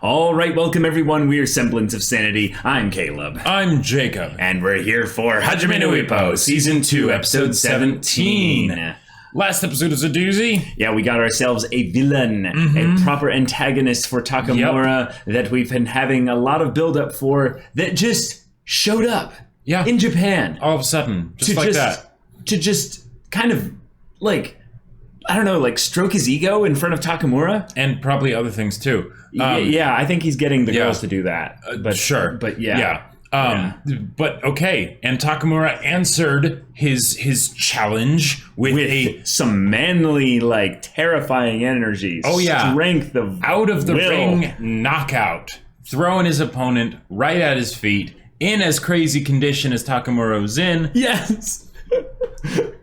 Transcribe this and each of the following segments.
All right, welcome everyone. We are Semblance of Sanity. I'm Caleb. I'm Jacob. And we're here for Hajime no Ippo, Season 2, Episode 17. Last episode is a doozy. Yeah, we got ourselves a villain, a proper antagonist for Takamura that we've been having a lot of build-up for that just showed up in Japan. All of a sudden, just like that. To just kind of, like, I don't know, like stroke his ego in front of Takamura. And probably other things too. Yeah, I think he's getting the girls to do that. But sure. But yeah. But okay, and Takamura answered his challenge with some manly, like, terrifying energies. Oh yeah, strength of out of the will. ring knockout, throwing his opponent right at his feet in as crazy condition as Takamura was in. Yes.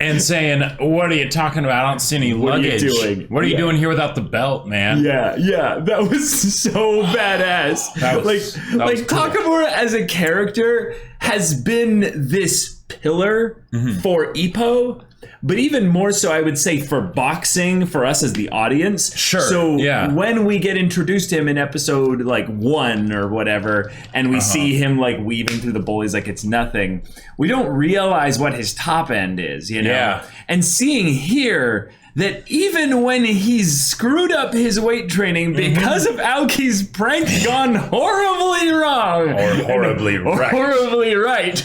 And saying, "What are you talking about? I don't see any luggage. What are you doing here without the belt, man?" Yeah, that was so badass. That was cool. Takamura as a character has been this pillar for Ippo, but even more so, I would say, for boxing, for us as the audience. Sure. So when we get introduced to him in episode like 1 or whatever, and we see him like weaving through the bullies like it's nothing, we don't realize what his top end is, you know? Yeah. And seeing here that even when he's screwed up his weight training because of Aoki's prank gone horribly wrong. Or horribly right. Horribly right.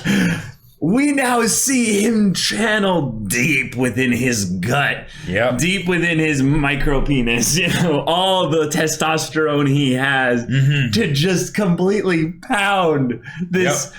We now see him channel deep within his gut, deep within his micro penis, you know, all the testosterone he has to just completely pound this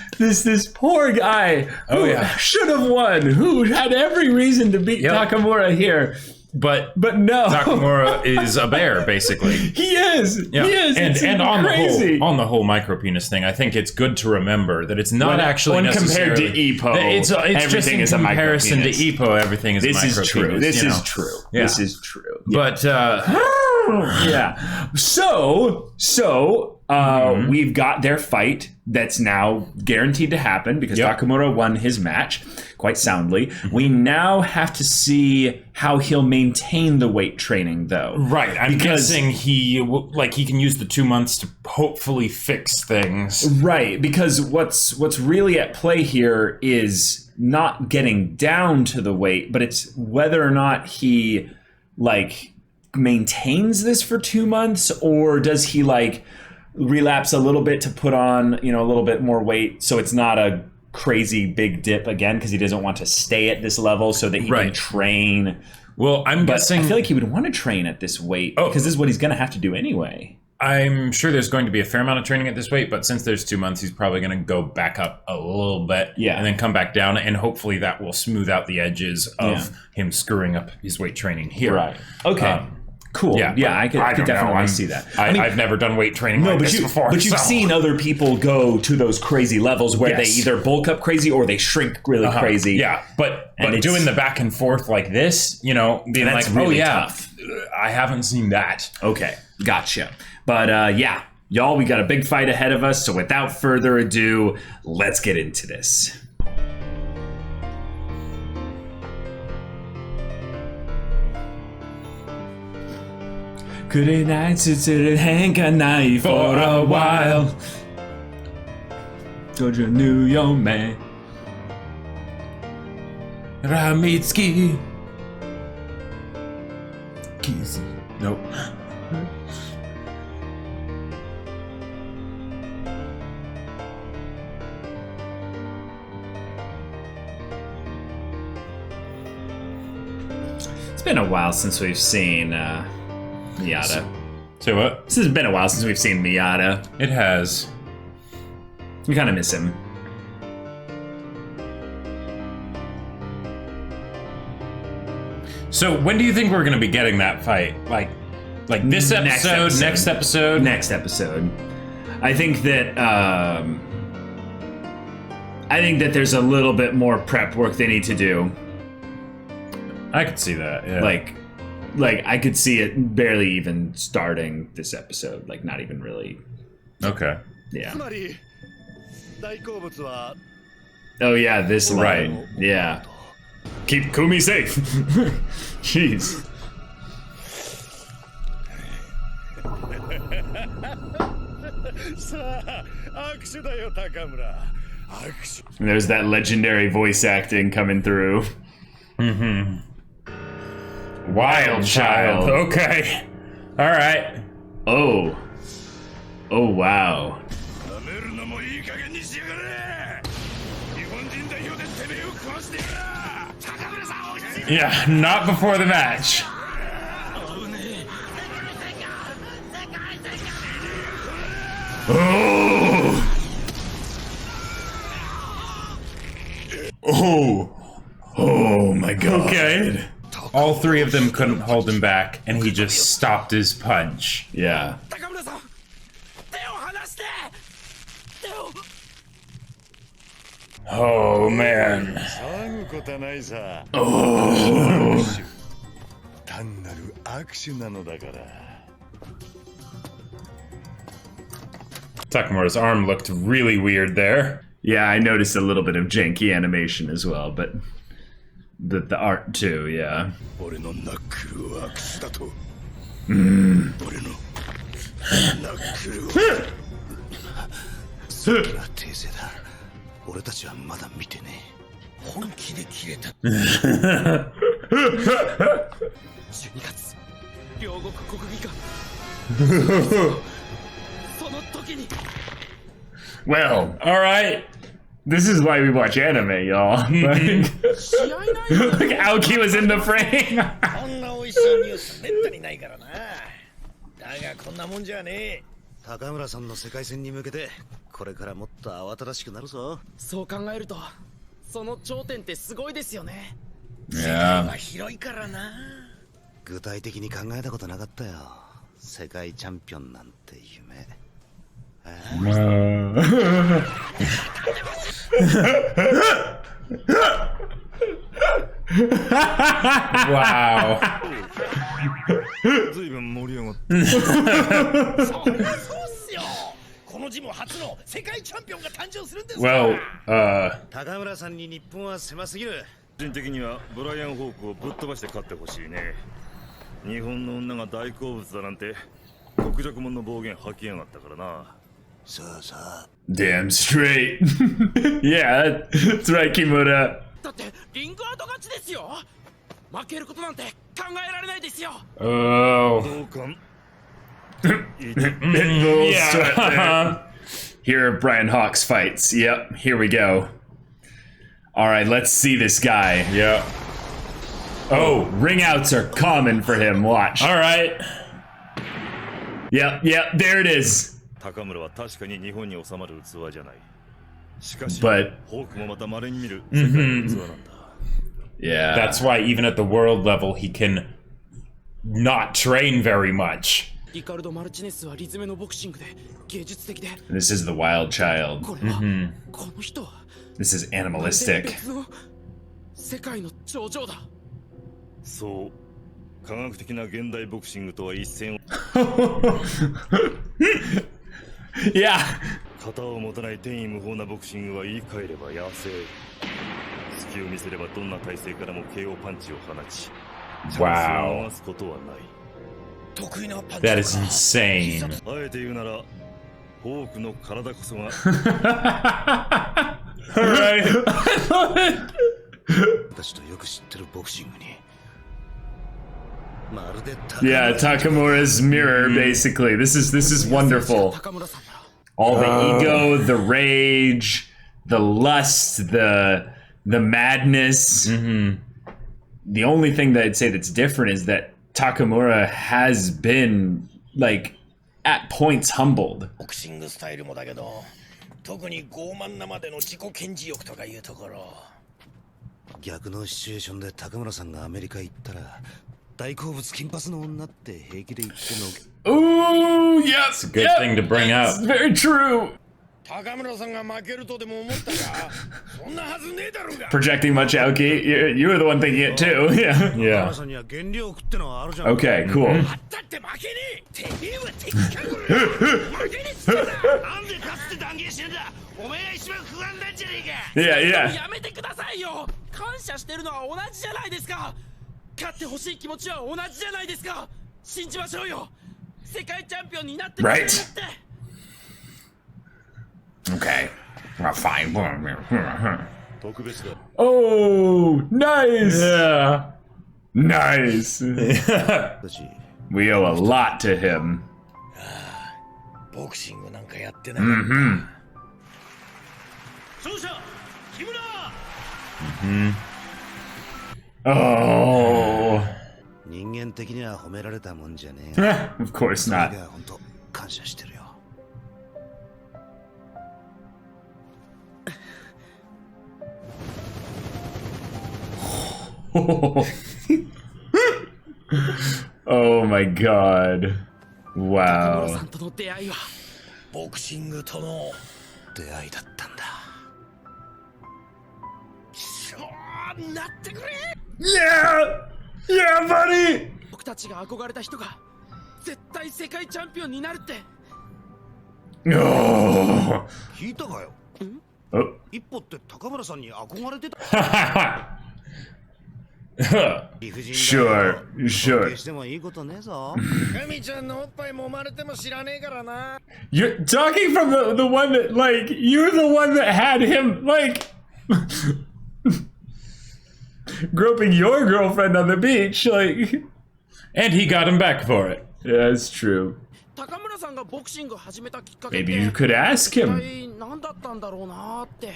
poor guy who should have won, who had every reason to beat Takamura here. But no, Takamura is a bear, basically. He is. Yeah. He is. And on the whole micropenis thing, I think it's good to remember that it's not actually compared to Ippo. It's everything just in is comparison a to Ippo, everything is a micropenis. This is true. This you know? is true. Yeah. This is true. But yeah. So we've got their fight that's now guaranteed to happen because Takamura won his match quite soundly. We now have to see how he'll maintain the weight training, though. Right. I'm guessing he can use the 2 months to hopefully fix things. Right. Because what's really at play here is not getting down to the weight, but it's whether or not he maintains this for 2 months, or does he relapse a little bit to put on, a little bit more weight, so it's not a crazy big dip again, because he doesn't want to stay at this level so that he can train. Well, I'm guessing, I feel like he would want to train at this weight because this is what he's going to have to do anyway. I'm sure there's going to be a fair amount of training at this weight, but since there's 2 months, he's probably going to go back up a little bit and then come back down, and hopefully that will smooth out the edges of him screwing up his weight training here. Right. Okay. Cool. Yeah, I could definitely see that. I've never done weight training this before. But you've seen other people go to those crazy levels where they either bulk up crazy or they shrink really crazy. Yeah, but doing the back and forth like this, being that's really tough. I haven't seen that. Okay, gotcha. But y'all, we got a big fight ahead of us. So without further ado, let's get into this. くれないつつる変化ない for a while とじゃぬよめらみつき Kiss Nope It's been a while since we've seen Miyata. Say what? This has been a while since we've seen Miyata. It has. We kind of miss him. So when do you think we're going to be getting that fight? Like this episode, next episode? Next episode. I think that there's a little bit more prep work they need to do. I could see that, yeah. Like I could see it barely even starting this episode, not even really. Okay. Yeah. Oh yeah, this line. Right. Yeah. Keep Kumi safe. Jeez. And there's that legendary voice acting coming through. Mm-hmm. Wild child. Okay. All right. Oh. Oh, wow. Yeah, not before the match. Oh. Oh. Oh my god. Okay. All three of them couldn't hold him back, and he just stopped his punch. Yeah. Oh man. Oh. Takamura's arm looked really weird there. Yeah, I noticed a little bit of janky animation as well, but the art too, yeah. Well, all right. This is why we watch anime, y'all. Like, Aoki was in the frame. 高村さんの世界戦に向けてこれからもっと慌ただしくなるぞ。そう考えるとその頂点ってすごいですよね。 Yeah. 世界は広いからな。具体的に考えたことなかったよ。世界チャンピオンなんて夢。Wow. 随分盛り上がった。そうっすよ。このジム初の世界チャンピオンが誕生するんです。 Well, 高村さんに日本は狭すぎる。個人的にはブライアン・ホークをぶっ飛ばして勝ってほしいね。日本の女が大好物だなんて国辱門の暴言吐きやがったからな。さあさあ。 Damn straight. Yeah, that's right, Kimura. だってリングアウト勝ちですよ。負けることなんて考えられないですよ。 oh. どうか。 Yeah. Here are Brian Hawk's fights. Yep, here we go. All right, let's see this guy. Yeah. Oh, ring outs are common for him. Watch. All right. Yep, there it is. 高村は確かに日本に収まる器じゃない。しかし、 But ホークもまた稀に見る世界の器なんだ。 yeah, That's why even at the world level, he can not train very much. リカルド・マルチネスはリズメのボクシングで芸術的で。 this is the wild child. これは、この人は This is animalistic. 別の世界の頂上だ。そう、科学的な現代ボクシングとは一線を。Yeah. 型を持たない天意無法なボクシングは言い換えれば野生。隙を見せればどんな体勢からも KO パンチを放ち、チャンスを逃すことはない。得意なパンチ。 That is insane. あえて言うなら、ホークの体こそが。Alright. 私とよく知ってるボクシングに。まるで Yeah, Takamura's mirror, basically. This is wonderful. 高村さんだ。 All the ego, the rage, the lust, the madness. The only thing that I'd say that's different is that Takamura has been, like, at points humbled. ボクシングスタイルもだけど、特に傲慢なまでの自己顕示欲とかいうところ。逆のシチュエーションで高村さんがアメリカ行ったら大好物金髪の女って平気で言っての。 Ooh, yes, It's a good thing to bring It's up. very true. 高村さんが負けるとでも思ったか。そんなはずねえだろうが。 Projecting much, Aoki. You were the one thinking it too. Yeah. 高 Yeah. 村さんには原料ってのはあるじゃん。 Okay, cool. だって負けねえ。てめえは敵かこれ。負けねえっつってんだ。なんで勝つって断言してんだ。お前が一番不安なんじゃねえか。 Yeah, yeah. やめてくださいよ。感謝してるのは同じじゃないですか。勝ってほしい気持ちは同じじゃないですか。信じましょうよ。世界チャンピオンになってくれるって。fine. 特別だ Oh, nice. Yeah. Nice. だし We owe a lot to him. ボクシングなんかやってなかった Mm-hmm. 勝者木村 Oh. 人間的には褒められたもんじゃねえ Of course それ not. が本当感謝してるよ Oh my god. 高村 Wow. さんとの出会いはボクシングとの出会いだったんだなってくれ Yeah! Yeah, buddy! 僕たちが憧れた人が絶対世界チャンピオンになるって Oh. 聞いたかよ Oh. 一歩って高村さんに憧れてた 理不尽だ Sure, よ sure. 決してもいいことねえぞ 神ちゃんのおっぱい揉まれても知らねえからな You're talking from the one that, like, you're the one that had him, like, groping your girlfriend on the beach, like. And he got him back for it. Yeah, it's true. 高村さんがボクシング始めたきっかけっ Maybe て you could ask 一 him. 体何だったんだろうなって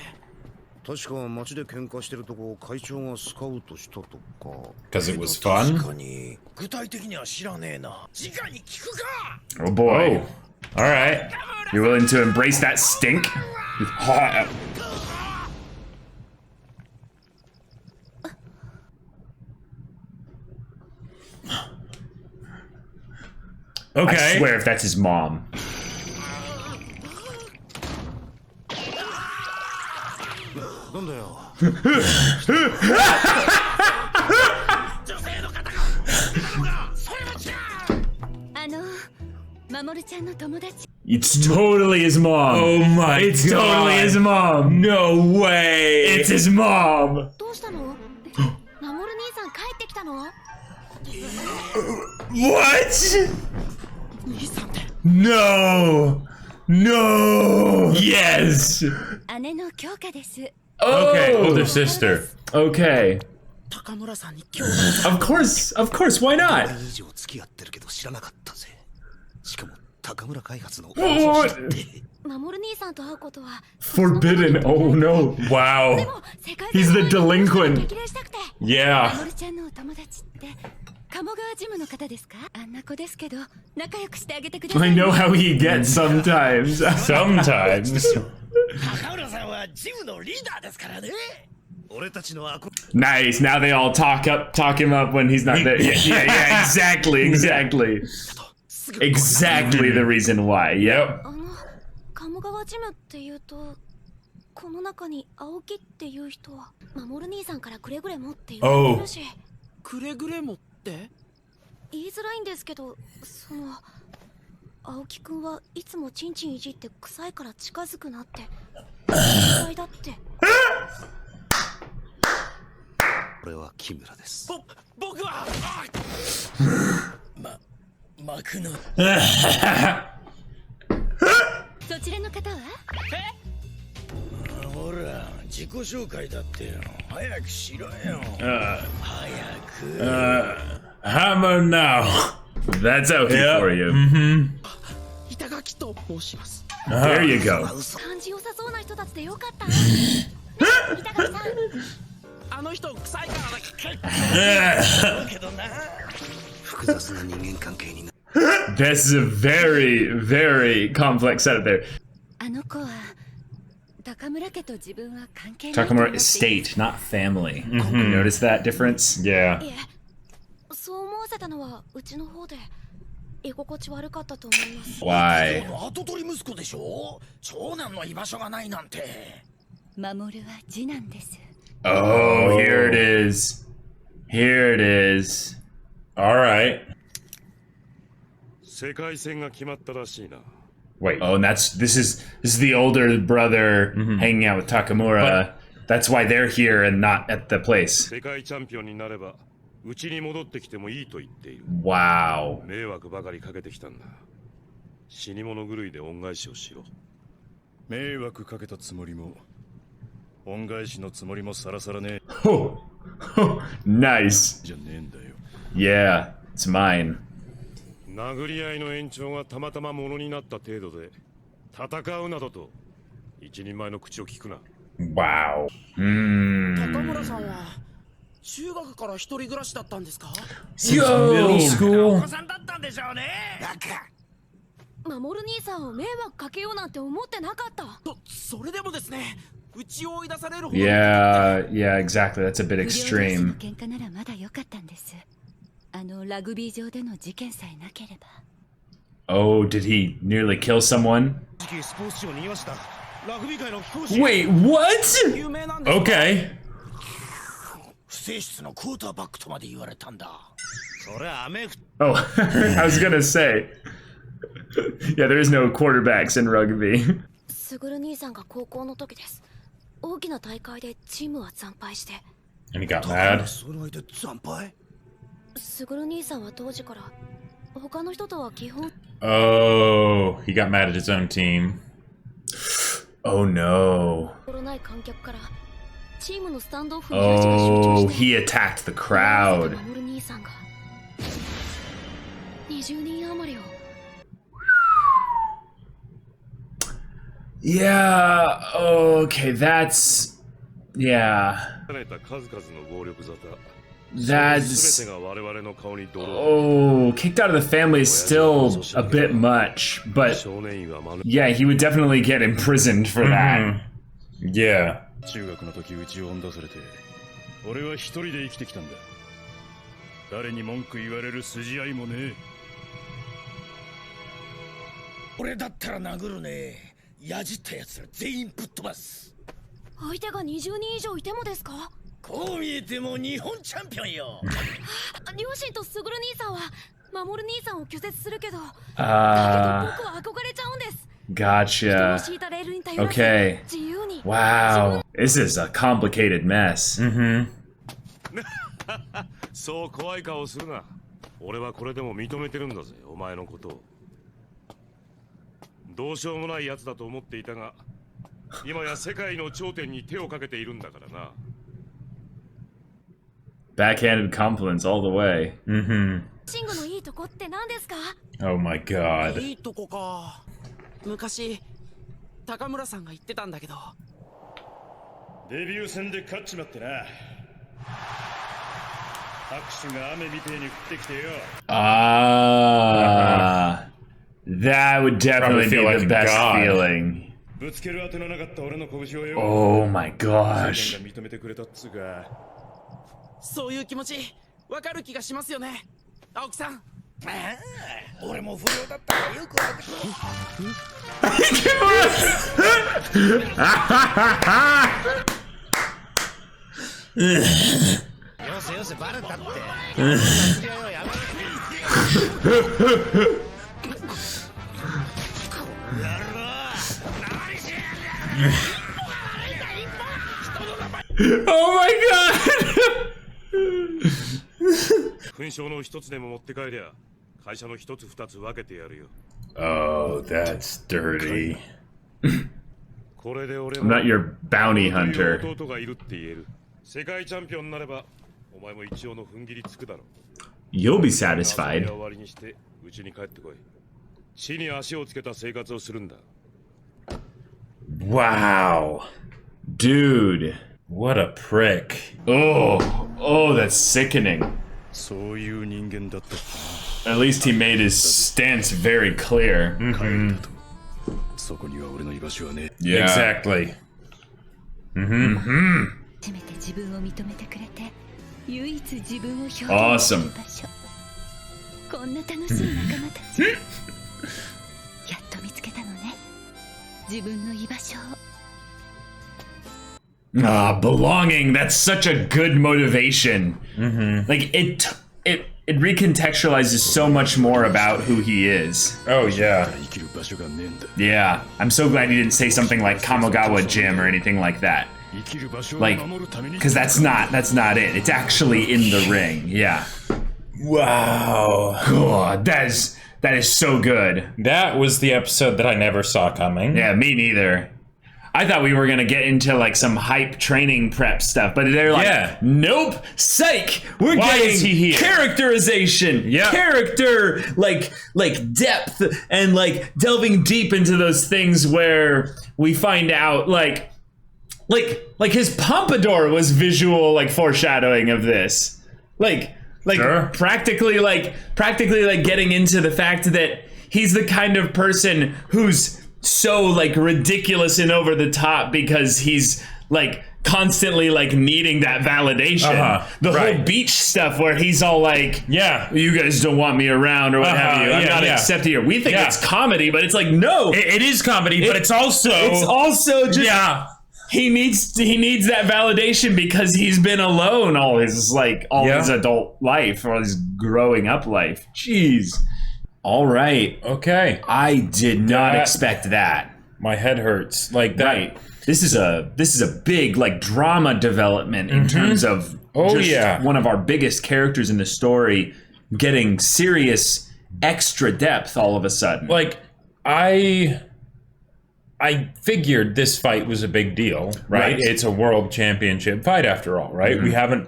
確か街で喧嘩してるとこ会長がスカウトしたとか Because it was fun. 確かに具体的には知らねえな直に聞くか Oh boy. All right. You're willing to embrace that stink? Hot. I Okay. swear if that's his mom. なんだよ It's totally his mom. Oh my It's god. totally his mom. No way. It's his mom. どうしたの？守兄さん帰ってきたの？ What? 兄さんって No. No. Yes. 姉の京香です。 Okay, Oh. older sister. Okay. 高村さんに今日 Of course. Why not? 以上付き合ってるけど知らなかったぜしかも高村開発の Oh, 守兄さんと会うことは forbidden. Oh no. で Wow. も世界 He's the delinquent. 激励したくて。 Yeah. 守ちゃんのお友達って鴨川ジムの方ですか？あんな子ですけど仲良くしてあげてください。 I know how he gets sometimes. Sometimes. 高村さんはジムのリーダーですからね俺たちの憧 Nice. Now they all talk him up when he's not there. Yeah. Exactly. Exactly the reason why. Yep. 鴨川ジムっていうとこの中に青木っていう人は守兄さんからくれぐれもって言われてるし、くれぐれもって言いづらいんですけど、その青木くんはいつもチンチンいじって臭いから近づくなって心配だって。れは木村です僕は幕のそちらの方は？ほら自己紹介だってよ早くしろよ早く Hammer now. That's okay Yep. for you. 板垣と申します There you go. 感じ良さそうな人たちでよかったね板垣さんあの人臭いからだけどな複雑な人間関係にな This is a very, very complex setup there. あの子は高村家と自分は関係ないと思って Takamura estate, not family. You notice that difference? Yeah. いえそう思わせたのはうちの方で居心地悪かったと思います Why? 跡取り息子でしょ長男の居場所がないなんて守は次男です Oh, here it is. Here it is. All right. 世界戦が決まったらしいな Wait. Oh, and this is the older brother hanging out with Takamura. That's why they're here and not at the place. 世界チャンピオンになればうちに戻ってきてもいいと言っている Wow. 迷惑ばかりかけてきたんだ死に物狂いで恩返しをしろ迷惑かけたつもりも恩返しのつもりもさらさらね。 Oh, nice. じゃねえんだよ。 Yeah, it's mine. 殴り合いの延長がたまたまものになった程度で戦うなどと一人前の口を聞くな。 Wow. 高村さんは中学から一人暮らしだったんですか？ Middle お school. 子さんだったんでしょうね。バカ。守兄さんを迷惑かけようなんて思ってなかった。それでもですね、うちを追い出されるほど。 Yeah, yeah, exactly. That's a bit 不良同士の extreme. 喧嘩ならまだ良かったんです。ラグビー場での事件さえなければ。 Oh, did he nearly kill someone? スポーツ紙を逃がしたラグビー界の貴公子。 Wait, what? 有名なんですか？ Okay. 不正室のクォーターバックとまで言われたんだ。それはアメフト。 Oh, I was gonna say. Yeah, there is no quarterbacks in rugby. すぐる兄さんが高校の時です。大きな大会でチームは惨敗して。 And he got mad. その間惨敗。すぐる兄さんは当時から他の人とは基本 Oh, he got mad at his own team. Oh no. 心ない観客からチームのスタンドオフにヤジが集中 Oh, して。 he attacked the crowd. 守る兄さんが20人余りを。 Yeah, okay, that's... Yeah. 数々の暴力沙汰。 That's... 全てが我々の顔に泥。 Oh, kicked out of the family is still a bit much, but 少年院は免れ。 yeah, he would definitely get imprisoned for that. Yeah. 中学の時うちを追ん出されて、俺は一人で生きてきたんだ。誰に文句言われる筋合いもねえ。俺だったら殴るね。やじったやつら全員ぶっ飛ばす。相手が20人以上いてもですか？こう見えても日本チャンピオンよ。両親とすぐる兄さんは守る兄さんを拒絶するけど、だけど僕 Uh, は憧れちゃうんです。人の gotcha. 敷いたレールに頼らず Okay. 自由に。 Wow. This is a complicated mess. Mm-hmm. そう怖い顔するな。俺はこれでも認めてるんだぜ、お前のことを。どうしようもないやつだと思っていたが、今や世界の頂点に手をかけているんだからな。 Backhanded compliments all the way. Mm-hmm. シングのいいとこって何ですか？ Oh my god. いいとこか。昔高村さんが言ってたんだけど。デビュー戦で勝っちまってな。拍手が雨みてえに降ってきてよ。 Ah, that would definitely be Probably feel like the a best god. feeling. ぶつける当てのなかった俺の拳をよ。 Oh my 世 gosh. 間が認めてくれたっつうか。そういう気持ちわかる気がしますよね、青木さん。俺も不良だったからよくわかる。よせよせバレたって。Oh my god. 勲章の一つでも持って帰りゃ、会社の一つ二つ分けてやるよ。 Oh, that's dirty. これで俺 I'm not your bounty hunter. 弟がいるって言える。世界チャンピオンになれば、お前も一応の踏ん切りつくだろう。 You'll be 遊び satisfied. は終わりにして家に帰ってこい。地に足をつけた生活をするんだ。 Wow. Dude. What a prick. Oh, that's sickening. そういう人間だった。 At least he made his stance very clear. そこには俺の居場所はね。 Yeah. Exactly. 初めて自分を認めてくれて、唯一自分を表現する Awesome. 場所。こんな楽しい仲間たち。やっと見つけたのね。自分の居場所を。 Ah, belonging. That's such a good motivation. Like it recontextualizes so much more about who he is. Oh yeah. 生きる場所がねえんだ。 Yeah, I'm so glad he didn't say something like Kamogawa Gym or anything like that. 生きる場所を Like, 守るために。 because that's not it. It's actually in the ring. Yeah. Wow. Oh, that is so good. That was the episode that I never saw coming. Yeah, me neither. I thought we were gonna get into like some hype training prep stuff, but they're like, nope, psych. We're getting characterization, character, like depth, and like delving deep into those things where we find out like his pompadour was visual like foreshadowing of this, practically getting into the fact that he's the kind of person who's so like ridiculous and over the top because he's like constantly like needing that validation. The whole beach stuff where he's all like, you guys don't want me around or what have you. I'm not accepted here. We think it's comedy, but it's like, no, it is comedy, but it's also just he needs that validation because he's been alone all his adult life or his growing up life. Jeez. All right. Okay. I did not expect that. My head hurts. Like that. Right. This is a big like drama development in terms of one of our biggest characters in the story getting serious extra depth all of a sudden. Like I figured this fight was a big deal, right? It's a world championship fight after all, right? We haven't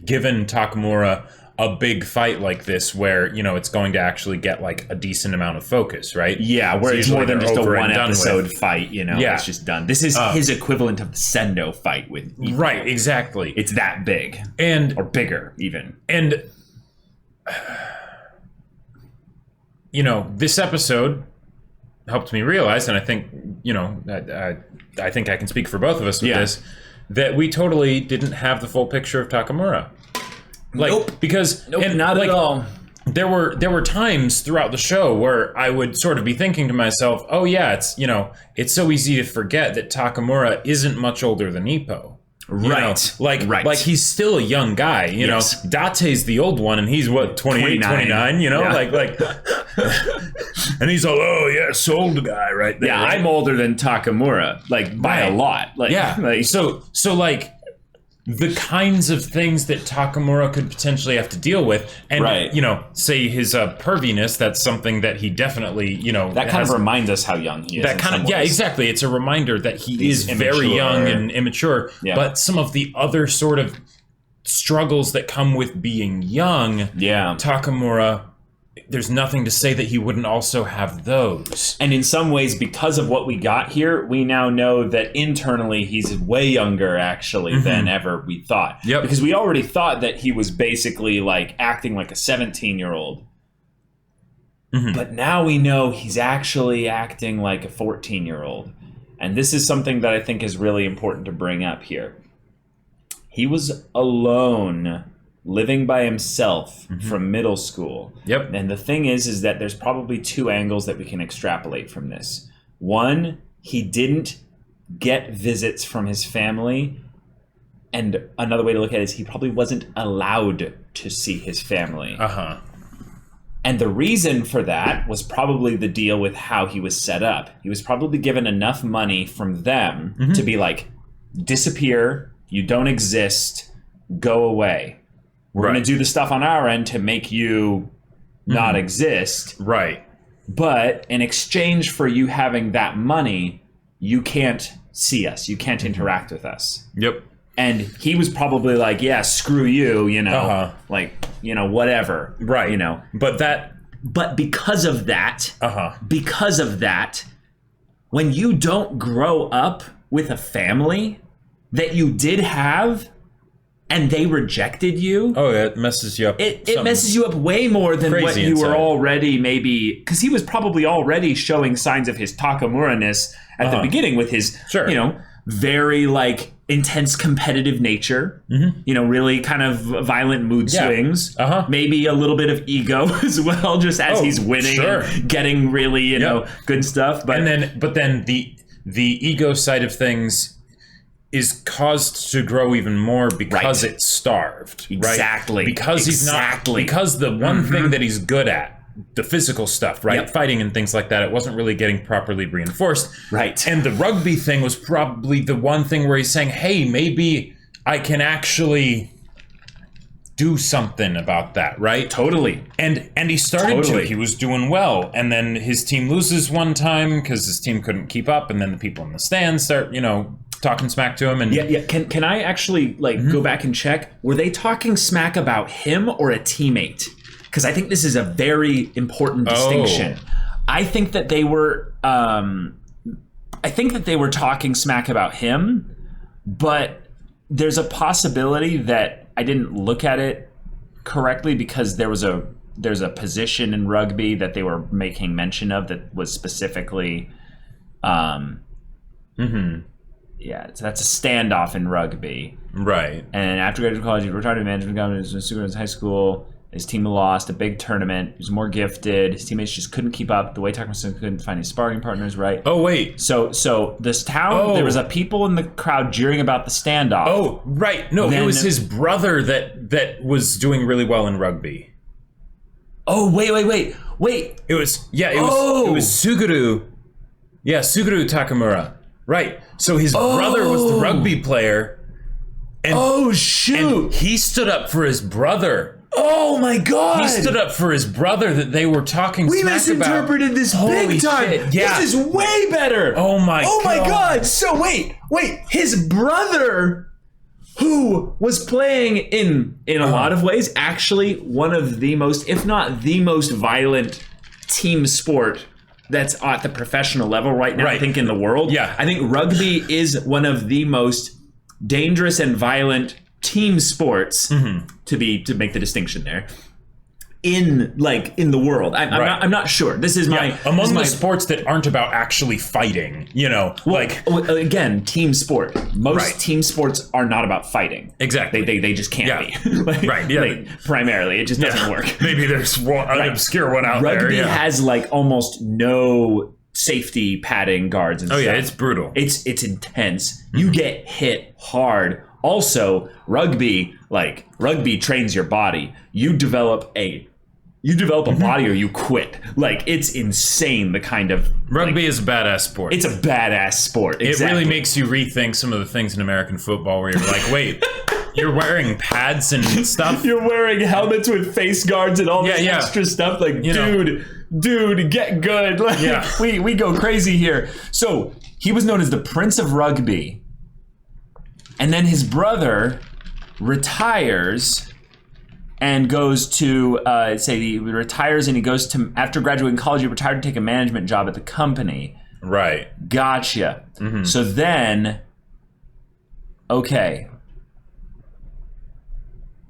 given Takamura a big fight like this where, you know, it's going to actually get like a decent amount of focus, right? Yeah, where it's more than just a one episode fight, you know, it's just done. This is his equivalent of the Sendo fight with Ippo. Right, exactly. It's that big. Or bigger even. And you know, this episode helped me realize, and I think, you know, I think I can speak for both of us with this, that we totally didn't have the full picture of Takamura. Like, because not at all. There were times throughout the show where I would sort of be thinking to myself, oh yeah, it's, you know, it's so easy to forget that Takamura isn't much older than Ippo. Like he's still a young guy, you know. Date's the old one and he's what, 29, you know? Like and he's all, oh yes, old guy right there. Yeah, right? I'm older than Takamura, like by a lot. Like so like the kinds of things that Takamura could potentially have to deal with, and you know, say his perviness, that's something that he definitely, you know, that kind of reminds us how young he is. That kind of, exactly. It's a reminder that he's very young and immature. But some of the other sort of struggles that come with being young, Takamura, there's nothing to say that he wouldn't also have those. And in some ways, because of what we got here, we now know that internally he's way younger, actually, than ever we thought. Because we already thought that he was basically like acting like a 17-year-old. But now we know he's actually acting like a 14-year-old. And this is something that I think is really important to bring up here. He was alone, living by himself from middle school. And the thing is that there's probably two angles that we can extrapolate from this. One, he didn't get visits from his family. And another way to look at it is he probably wasn't allowed to see his family. And the reason for that was probably the deal with how he was set up. He was probably given enough money from them to be like, disappear, you don't exist, go away. We're going to do the stuff on our end to make you not exist. But in exchange for you having that money, you can't see us. You can't interact with us. And he was probably like, yeah, screw you, you know, like, you know, whatever. You know, but because of that, when you don't grow up with a family that you did have, and they rejected you. It messes you up. It messes you up way more than what you were already maybe... Because he was probably already showing signs of his Takamura-ness at the beginning with his, you know, very, like, intense competitive nature. You know, really kind of violent mood swings. Maybe a little bit of ego as well, just as he's winning and getting really, you know, good stuff. But then the ego side of things is caused to grow even more because it's starved. Because he's not, because the one thing that he's good at, the physical stuff, fighting and things like that, it wasn't really getting properly reinforced. And the rugby thing was probably the one thing where he's saying, hey, maybe I can actually do something about that, right? Totally. And he started to. He was doing well, and then his team loses one time because his team couldn't keep up, and then the people in the stands start, talking smack to him. And Can I actually go back and check? Were they talking smack about him or a teammate? Because I think this is a very important distinction. I think that they were. I think that they were talking smack about him, but there's a possibility that I didn't look at it correctly because there's a position in rugby that they were making mention of that was specifically. Yeah, so that's a standoff in rugby. Right. And after graduating college, he retired in management company, was in high school. His team lost a big tournament. He was more gifted. His teammates just couldn't keep up. The way Takamura couldn't find his sparring partners, right? Oh, wait. So this town, there was a people in the crowd jeering about the standoff. Oh, right. No, it was his brother that was doing really well in rugby. Oh, wait. It was Suguru. Yeah, Suguru Takamura. Right. So his brother was the rugby player. And, shoot. And he stood up for his brother. Oh my God! He stood up for his brother that they were talking smack about. We misinterpreted this big time. Shit. Yeah. This is way better. Oh my God! So wait, his brother, who was playing in a lot of ways, actually one of the most, if not the most violent team sport that's at the professional level right now. I think in the world. Yeah, I think rugby is one of the most dangerous and violent team sports to make the distinction there in the world. I'm not sure. This is among the sports that aren't about actually fighting, again, team sport. Most team sports are not about fighting. Exactly. They just can't be. Primarily, it just doesn't work. Maybe there's an obscure one out there. Rugby has almost no safety padding guards and stuff. Yeah, it's brutal. It's intense. You get hit hard. Also, rugby trains your body. You develop a body or you quit. It's insane the kind of rugby is a badass sport. It's a badass sport. Exactly. It really makes you rethink some of the things in American football where you're like, wait, you're wearing pads and stuff. You're wearing helmets with face guards and all this extra stuff. Dude, get good. We go crazy here. So he was known as the Prince of Rugby. And then his brother retires and goes to, he retires and he goes to, after graduating college, he retired to take a management job at the company. Right. Gotcha. Mm-hmm. So then, okay.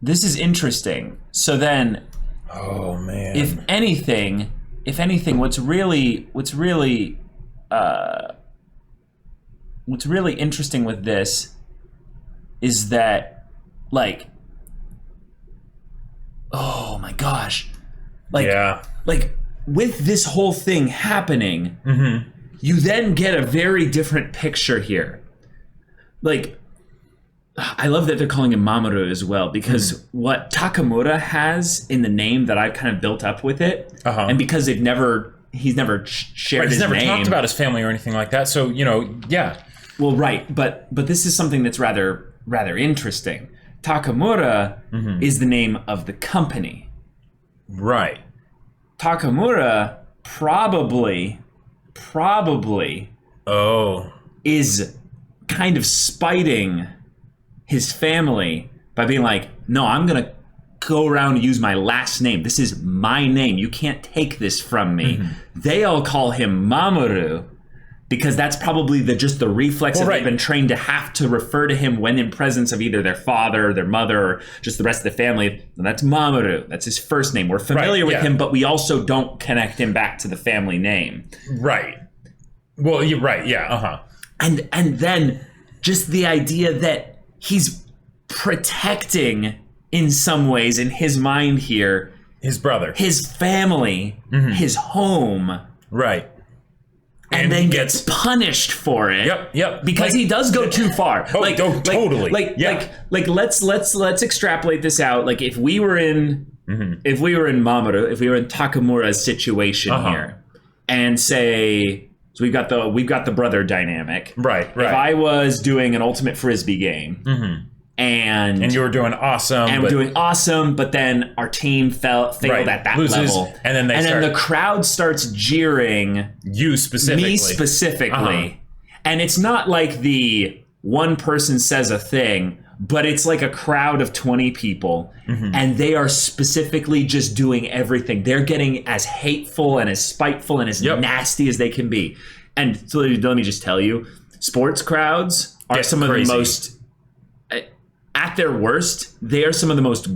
This is interesting. So then, oh man. If anything, what's really interesting with this is that, oh my gosh, with this whole thing happening, you then get a very different picture here. I love that they're calling him Mamoru as well, because what Takamura has in the name that I've kind of built up with it, and because he's never shared his name. He's never talked about his family or anything like that, so, yeah. Well, right, but this is something that's rather interesting. Takamura is the name of the company. Right. Takamura probably is kind of spiting his family by being like, no, I'm going to go around and use my last name. This is my name. You can't take this from me. They all call him Mamoru because that's probably the reflex that they've been trained to have to refer to him when in presence of either their father or their mother or just the rest of the family. And that's Mamoru. That's his first name. We're familiar with him, but we also don't connect him back to the family name. Right. Well, you're right. Yeah. And then just the idea that he's protecting in some ways in his mind here his brother, his family, his home. Right. And then gets punished for it. Yep. Because he does go too far. Totally. Let's extrapolate this out. If we were in Mamoru, if we were in Takamura's situation here, and say, so we've got the brother dynamic. Right. If I was doing an ultimate frisbee game, and you were doing awesome. And we're doing awesome, but then our team failed at that level. And then the crowd starts jeering you specifically. Me specifically. And it's not like the one person says a thing, but it's like a crowd of 20 people, and they are specifically just doing everything. They're getting as hateful and as spiteful and as nasty as they can be. And so let me just tell you, sports crowds are some of the most, at their worst, they are some of the most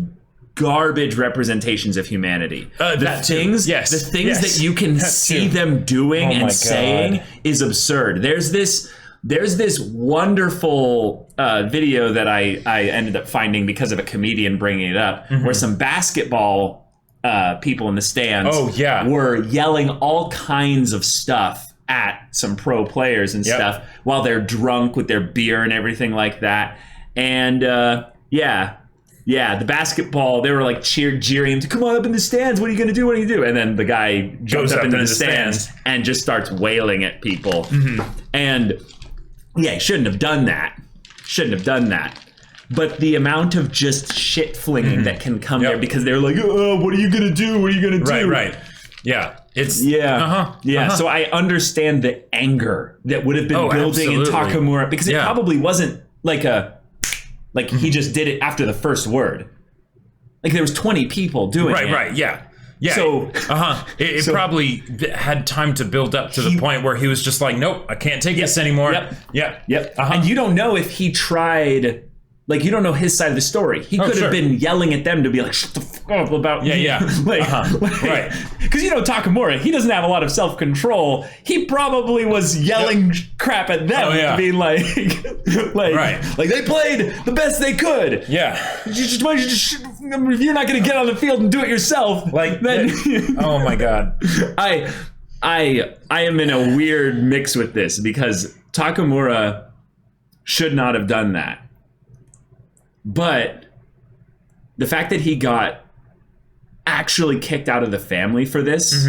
garbage representations of humanity. The things that you can see them doing and saying is absurd. There's this wonderful video that I ended up finding because of a comedian bringing it up, where some basketball people in the stands were yelling all kinds of stuff at some pro players and stuff while they're drunk with their beer and everything like that. And the basketball, they were like jeering him to come on up in the stands. What are you going to do? What do you do? And then the guy jumps up into the stands and just starts wailing at people. And he shouldn't have done that. But the amount of just shit flinging that can come there because they're like, oh, what are you going to do? What are you going to do? Right. Yeah. It's So I understand the anger that would have been building in Takamura, because it probably wasn't like he just did it after the first word. Like there was 20 people doing it. Right. Yeah. So it probably had time to build up to the point where he was just like, nope, I can't take this anymore. Yep. And you don't know if he tried. Like, you don't know his side of the story. He could have been yelling at them to be like, shut the fuck up about me. Right. Because, Takamura, he doesn't have a lot of self-control. He probably was yelling crap at them to be like, they played the best they could. Yeah. If you're not going to get on the field and do it yourself, then... Oh, my God. I am in a weird mix with this, because Takamura should not have done that. But the fact that he got actually kicked out of the family for this,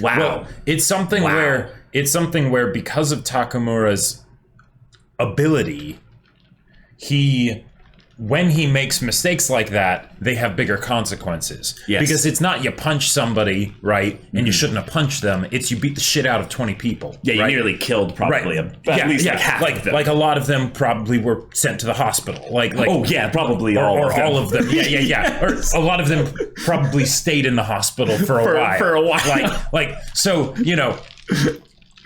wow. Well, it's something where because of Takamura's ability, when he makes mistakes like that, they have bigger consequences. Yes. Because it's not you punch somebody, right, and you shouldn't have punched them. It's you beat the shit out of 20 people. Yeah, you nearly killed probably at least like half of them. Like a lot of them probably were sent to the hospital. Probably all of them. Yeah. Or a lot of them probably stayed in the hospital for a while. So,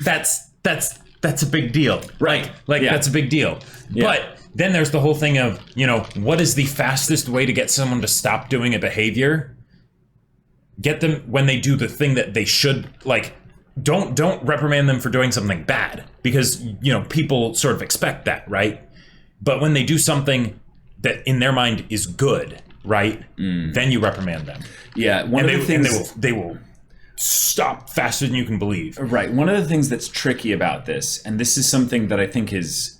that's a big deal. Right. That's a big deal. Yeah. But then there's the whole thing of, what is the fastest way to get someone to stop doing a behavior? Get them when they do the thing that they should, don't reprimand them for doing something bad, because, people sort of expect that, right? But when they do something that in their mind is good, right? Then you reprimand them. Yeah. They will stop faster than you can believe. Right. One of the things that's tricky about this, and this is something that I think is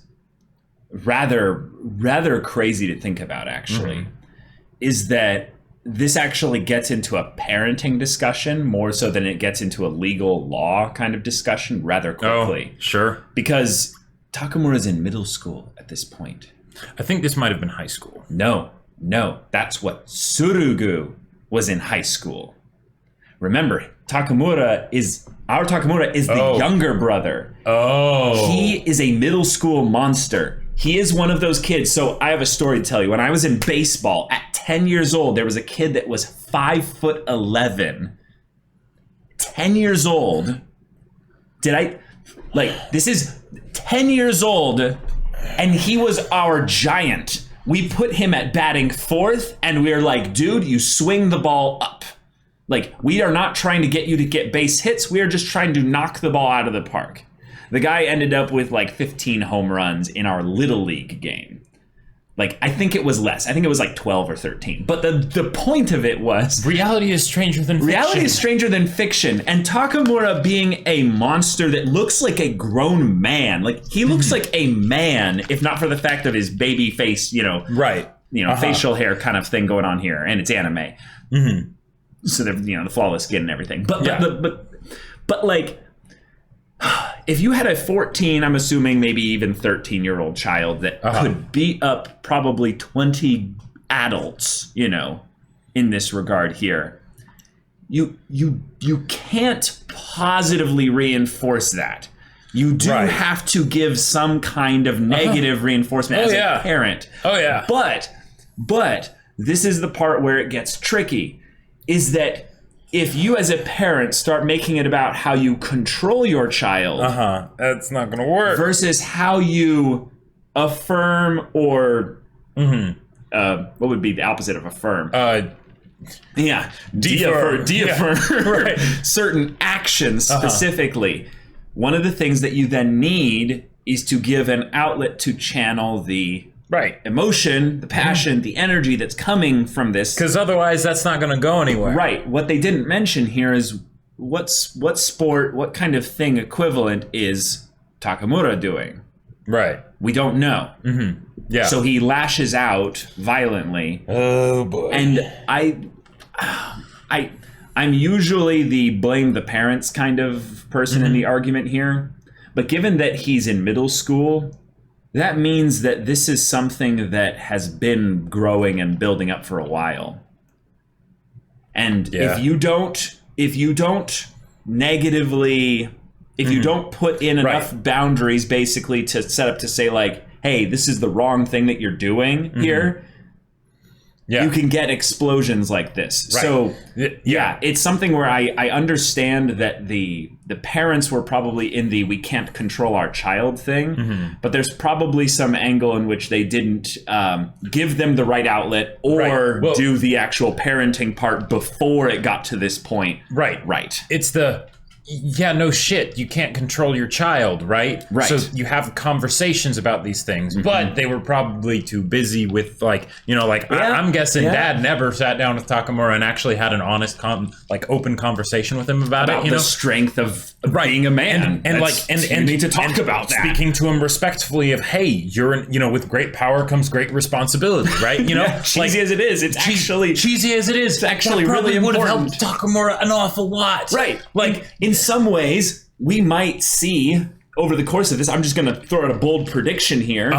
rather crazy to think about, actually, is that this actually gets into a parenting discussion more so than it gets into a legal law kind of discussion rather quickly. Oh, sure. Because Takamura's in middle school at this point. I think this might have been high school. No. That's what Tsurugu was in high school. Remember, our Takamura is the younger brother. Oh. He is a middle school monster. He is one of those kids. So I have a story to tell you. When I was in baseball at 10 years old, there was a kid that was 5'11". 10 years old. This is 10 years old, and he was our giant. We put him at batting fourth, and we were like, dude, you swing the ball up. We are not trying to get you to get base hits. We are just trying to knock the ball out of the park. The guy ended up with 15 home runs in our Little League game. I think it was less. I think it was 12 or 13. But the point of it was... Reality is stranger than fiction. Reality is stranger than fiction. And Takamura being a monster that looks like a grown man. He looks like a man, if not for the fact of his baby face, Right. Facial hair kind of thing going on here. And it's anime. So, the flawless skin and everything. But if you had a 14, I'm assuming maybe even 13-year-old child that could beat up probably 20 adults, you know, in this regard here, you can't positively reinforce that. You do have to give some kind of negative reinforcement as a parent. Oh yeah. But this is the part where it gets tricky, is that if you as a parent start making it about how you control your child, that's not going to work. Versus how you affirm or what would be the opposite of affirm? Deaffirm certain actions specifically. One of the things that you then need is to give an outlet to channel the emotion, the passion, the energy that's coming from this. Because otherwise that's not going to go anywhere. Right. What they didn't mention here is what sport, what kind of thing equivalent is Takamura doing? Right. We don't know. Yeah. So he lashes out violently. Oh boy. And I'm usually the blame the parents kind of person in the argument here. But given that he's in middle school, that means that this is something that has been growing and building up for a while. And if you don't negatively, if you don't put in enough boundaries basically to set up to say like, hey, this is the wrong thing that you're doing here, you can get explosions like this. So it's something where I understand that the parents were probably in the we can't control our child thing, but there's probably some angle in which they didn't give them the right outlet or do the actual parenting part before it got to this point. Right. It's the no shit, you can't control your child, right? So you have conversations about these things, but they were probably too busy with like, you know, like I'm guessing Dad never sat down with Takamura and actually had an honest, open conversation with him about it. You the know, strength of being a man, and you need to talk about that. Speaking to him respectfully of, hey, you're, you know, with great power comes great responsibility, right? You know, cheesy as it is, it's actually cheesy as it is. It's actually really important. Would have helped Takamura an awful lot, right? Like in some ways, we might see over the course of this, I'm just going to throw out a bold prediction here,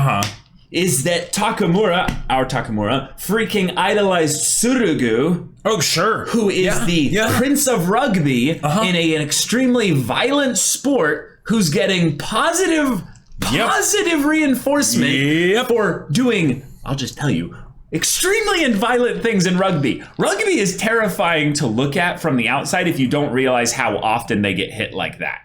is that Takamura, our Takamura, freaking idolized Tsurugu. Oh, sure. Who is the Prince of Rugby in an extremely violent sport, who's getting positive reinforcement for doing, I'll just tell you, extremely violent things in rugby. Rugby is terrifying to look at from the outside if you don't realize how often they get hit like that.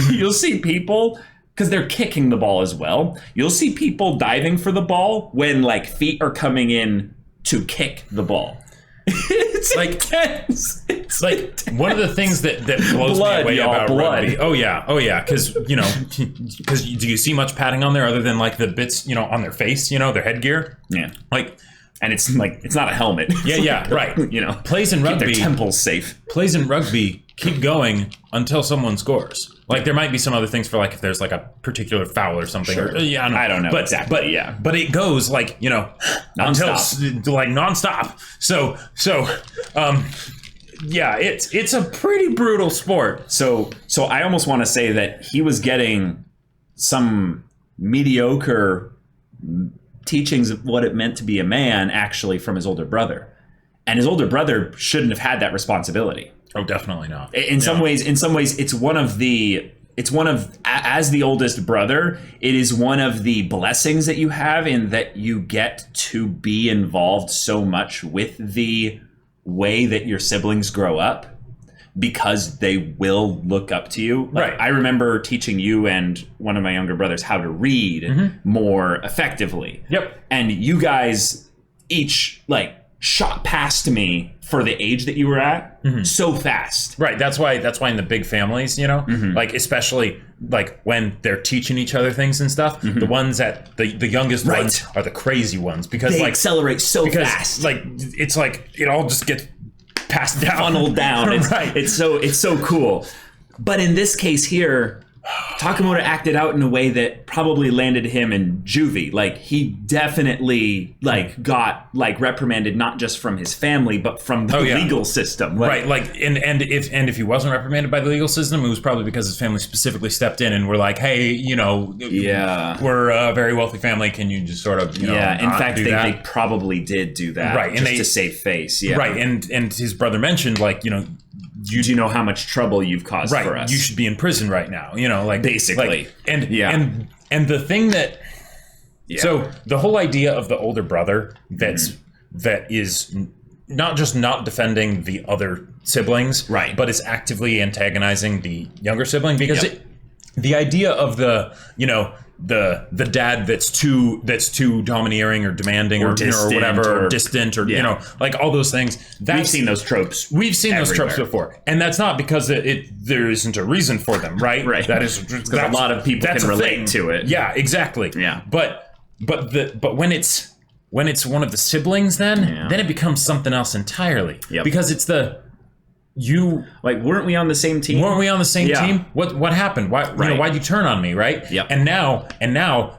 You'll see people, because they're kicking the ball as well, you'll see people diving for the ball when like feet are coming in to kick the ball. It's like intense. It's like one of the things that blows me away about rugby. Oh yeah, because do you see much padding on there other than like the bits, you know, on their face, you know, their headgear? Yeah, like. And it's like, it's not a helmet. Right. You know, plays in rugby. Keep their temples safe. Plays in rugby keep going until someone scores. Like there might be some other things for like if there's like a particular foul or something. Sure. I don't know. But exactly. But it goes like, you know, until like nonstop. So it's a pretty brutal sport. So I almost want to say that he was getting some mediocre teachings of what it meant to be a man actually from his older brother, and his older brother shouldn't have had that responsibility. Oh, definitely not. In some ways it's one of as the oldest brother, it is one of the blessings that you have in that you get to be involved so much with the way that your siblings grow up, because they will look up to you. Like, I remember teaching you and one of my younger brothers how to read more effectively. And you guys each like shot past me for the age that you were at so fast. Right. That's why in the big families, you know, like especially like when they're teaching each other things and stuff, the ones that the youngest ones are the crazy ones, because they like accelerate so fast. Like it's like it all just gets passed down, funneled down. It's so cool. But in this case here, Takamura acted out in a way that probably landed him in juvie. Like, he definitely got reprimanded, not just from his family, but from the legal system. Right. Like, and if he wasn't reprimanded by the legal system, it was probably because his family specifically stepped in and were like, hey, we're a very wealthy family. Can you just sort of, in fact, they probably did do that, right? Just to save face. Yeah. Right. And his brother mentioned, like, do you know how much trouble you've caused for us? You should be in prison right now. Like, basically. And the thing that so the whole idea of the older brother that is not just not defending the other siblings, right, but is actively antagonizing the younger sibling, because the idea of the the dad that's too domineering or demanding or whatever, or distant, or like all those things. We've seen those tropes. We've seen those tropes before, and that's not because there isn't a reason for them, right? Right. That is because a lot of people can relate to it. Yeah, exactly. Yeah. But when it's one of the siblings, then it becomes something else entirely. Yep. Because it's weren't we on the same team? Weren't we on the same team? What happened? Why'd you turn on me, right? Yep. And now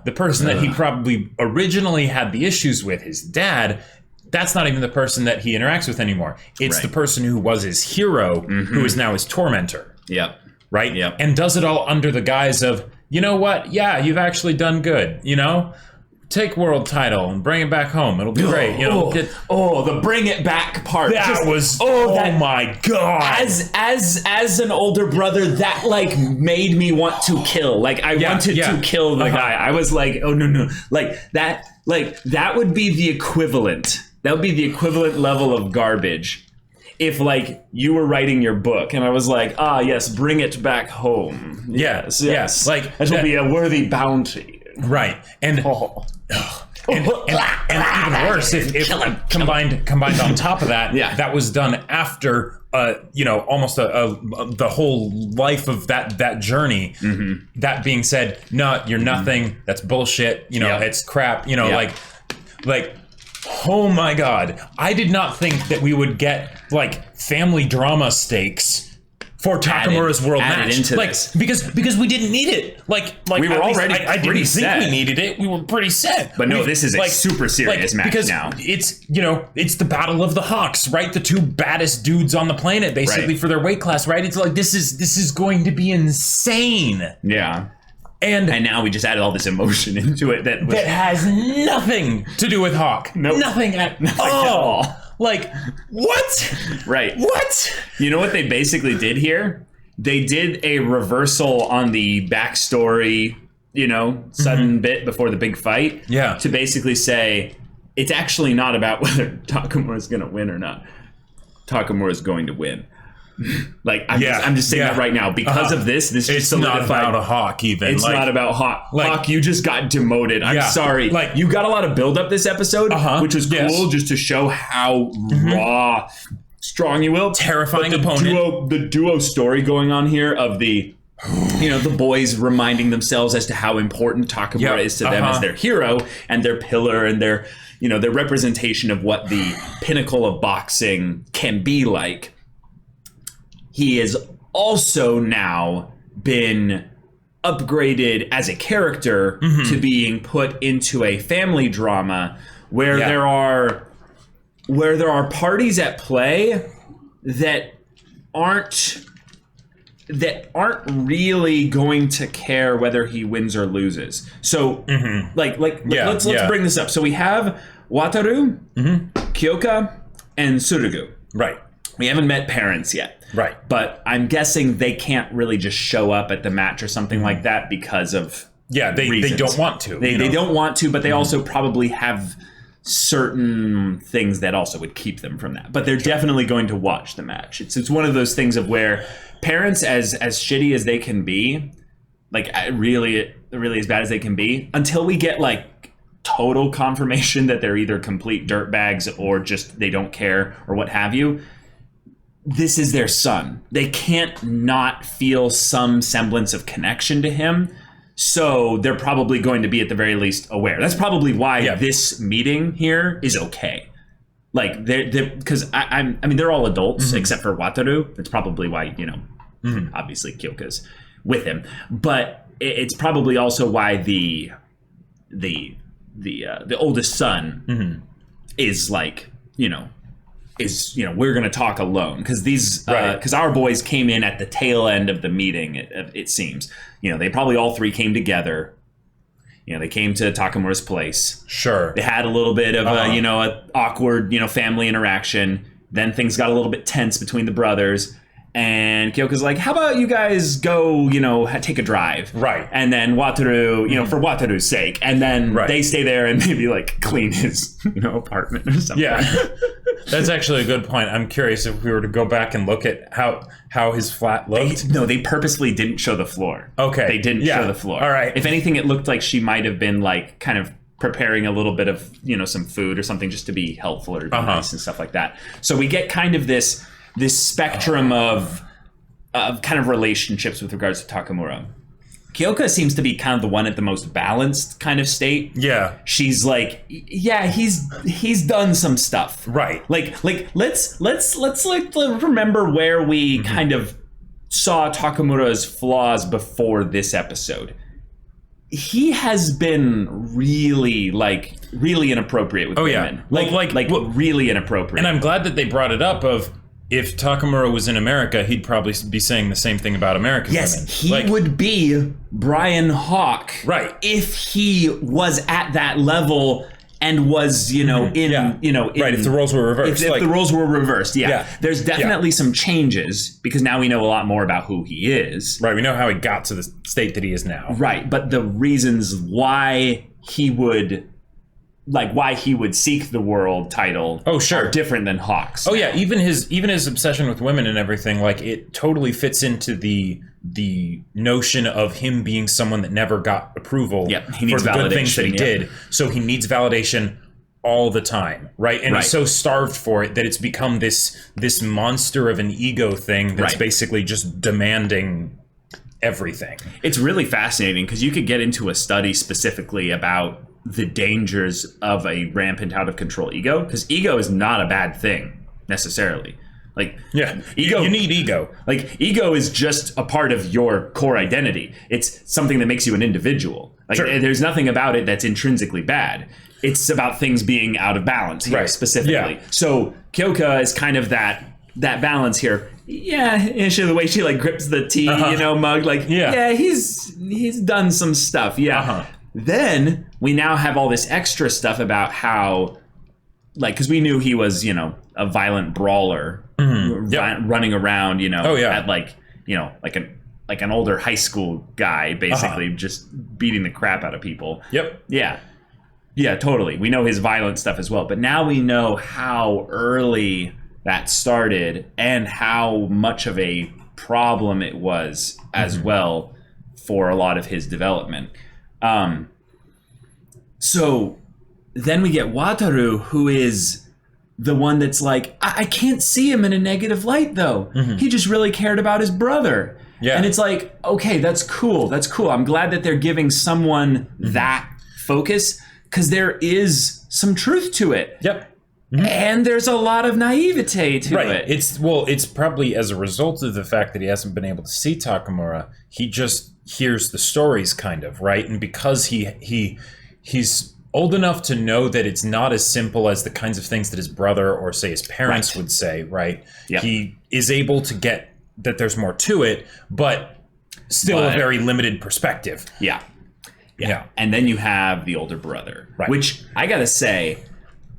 the person that he probably originally had the issues with, his dad, that's not even the person that he interacts with anymore. It's the person who was his hero, who is now his tormentor. Yep. Right? Yep. And does it all under the guise of, you know what? Yeah, you've actually done good, Take world title and bring it back home. It'll be great. The bring it back part. That was my god. As an older brother, that made me want to kill. I wanted to kill the guy. I was like, oh no. That would be the equivalent. That would be the equivalent level of garbage if you were writing your book and I was like, yes, bring it back home. Yes. Like that will be a worthy bounty. Right. And and even worse, if combined on top of that, that was done after almost the whole life of that journey. Mm-hmm. That being said, no, you're nothing. That's bullshit. It's crap. Like, oh my god, I did not think that we would get family drama stakes for Takamura's world match, into this. because we didn't need it. We were already I didn't think we needed it. We were pretty set. But no, this is a super serious match because now. It's it's the battle of the Hawks, right? The two baddest dudes on the planet, basically, for their weight class, right? It's this is going to be insane. Yeah. And now we just added all this emotion into it that has nothing to do with Hawk. Nope. Nothing at all. What? Right. What? You know what they basically did here? They did a reversal on the backstory, sudden bit before the big fight. Yeah. To basically say, it's actually not about whether Takamura's going to win or not. Takamura's going to win. I'm just saying that right now because of this just it's solidified. Not about a Hawk even. It's not about Hawk. Hawk, you just got demoted. I'm sorry. You got a lot of build up this episode, which was cool just to show how raw, strong you will. Terrifying opponent. The duo story going on here of the the boys reminding themselves as to how important Takamura is to them as their hero and their pillar and their their representation of what the pinnacle of boxing can be like. He has also now been upgraded as a character to being put into a family drama where there are parties at play that aren't really going to care whether he wins or loses. So let's bring this up. So we have Wataru, Kyoka, and Tsurugu. Right. We haven't met parents yet. Right. But I'm guessing they can't really just show up at the match or something like that because of they don't want to. They don't want to, but they also probably have certain things that also would keep them from that. But they're definitely going to watch the match. It's one of those things of where parents, as shitty as they can be, really as bad as they can be, until we get total confirmation that they're either complete dirtbags or just they don't care or what have you, this is their son. They can't not feel some semblance of connection to him. So they're probably going to be at the very least aware. That's probably why this meeting here is okay. Because I mean they're all adults except for Wataru. That's probably why obviously Kyoka's with him. But it's probably also why the oldest son is like, we're going to talk alone, because because our boys came in at the tail end of the meeting. It seems, they probably all three came together. They came to Takamura's place. Sure. They had a little bit of a awkward, family interaction. Then things got a little bit tense between the brothers. And Kyoko's like, how about you guys go, take a drive? Right. And then Wataru, for Wataru's sake. And then they stay there and maybe like clean his, apartment or something. Yeah. That's actually a good point. I'm curious if we were to go back and look at how his flat looked. They purposely didn't show the floor. Okay. They didn't show the floor. All right. If anything, it looked like she might have been like kind of preparing a little bit of, some food or something just to be helpful or nice and stuff like that. So we get kind of this spectrum of kind of relationships with regards to Takamura. Kyoka seems to be kind of the one at the most balanced kind of state. Yeah. She's like, yeah, he's done some stuff. Right. Like let's remember where we kind of saw Takamura's flaws before this episode. He has been really inappropriate with women. Really inappropriate. And I'm glad that they brought it up of, if Takamura was in America, he'd probably be saying the same thing about American women. Yes, he would be Brian Hawk. Right. If he was at that level and was, if the roles were reversed. If the roles were reversed, There's definitely some changes, because now we know a lot more about who he is. Right, we know how he got to the state that he is now. Right, but the reasons why he would seek the world title are different than Hawk's. Oh yeah, even his obsession with women and everything, it totally fits into the notion of him being someone that never got approval he needs for the good things that he validation, did. So he needs validation all the time, right? And he's so starved for it that it's become this monster of an ego thing that's basically just demanding everything. It's really fascinating, because you could get into a study specifically about the dangers of a rampant, out of control ego, because ego is not a bad thing necessarily. Ego, you need ego. Ego is just a part of your core identity. It's something that makes you an individual. There's nothing about it that's intrinsically bad. It's about things being out of balance here specifically. Yeah. So Kyoka is kind of that balance here. Yeah, the way she grips the tea, mug. He's done some stuff. Yeah. Then we now have all this extra stuff about how, because we knew he was, a violent brawler, running around, at like an older high school guy, basically just beating the crap out of people. Yep. Yeah. Yeah, totally. We know his violent stuff as well, but now we know how early that started and how much of a problem it was as well for a lot of his development. So then we get Wataru, who is the one that's like, I can't see him in a negative light, though. He just really cared about his brother. Yeah. And it's like, okay, that's cool. That's cool. I'm glad that they're giving someone that focus, because there is some truth to it. Yep. And there's a lot of naivete to it. It's probably as a result of the fact that he hasn't been able to see Takamura. He just hears the stories, kind of, right? And because he's old enough to know that it's not as simple as the kinds of things that his brother or, say, his parents would say, right? Yep. He is able to get that there's more to it, but still a very limited perspective. Yeah. And then you have the older brother, which I gotta say,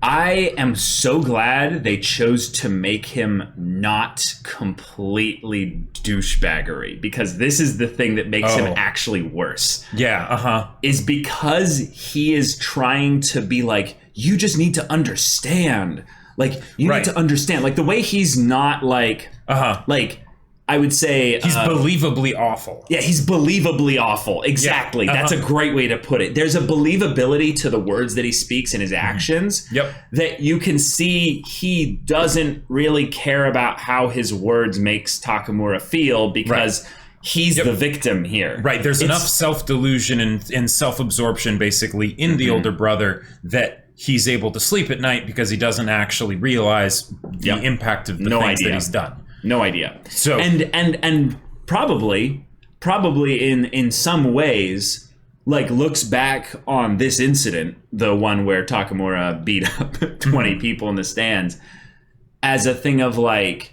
I am so glad they chose to make him not completely douchebaggery, because this is the thing that makes him actually worse. Yeah, is because he is trying to be like, you just need to understand. You need to understand. The way he's not I would say he's believably awful. Yeah, he's believably awful. Exactly. Yeah. That's a great way to put it. There's a believability to the words that he speaks and his actions that you can see he doesn't really care about how his words makes Takamura feel, because he's the victim here. Right. There's enough self-delusion and self-absorption basically in the older brother that he's able to sleep at night, because he doesn't actually realize the impact of the things that he's done. No idea. So and probably probably in some ways, like, looks back on this incident, the one where Takamura beat up 20 people in the stands, as a thing of like,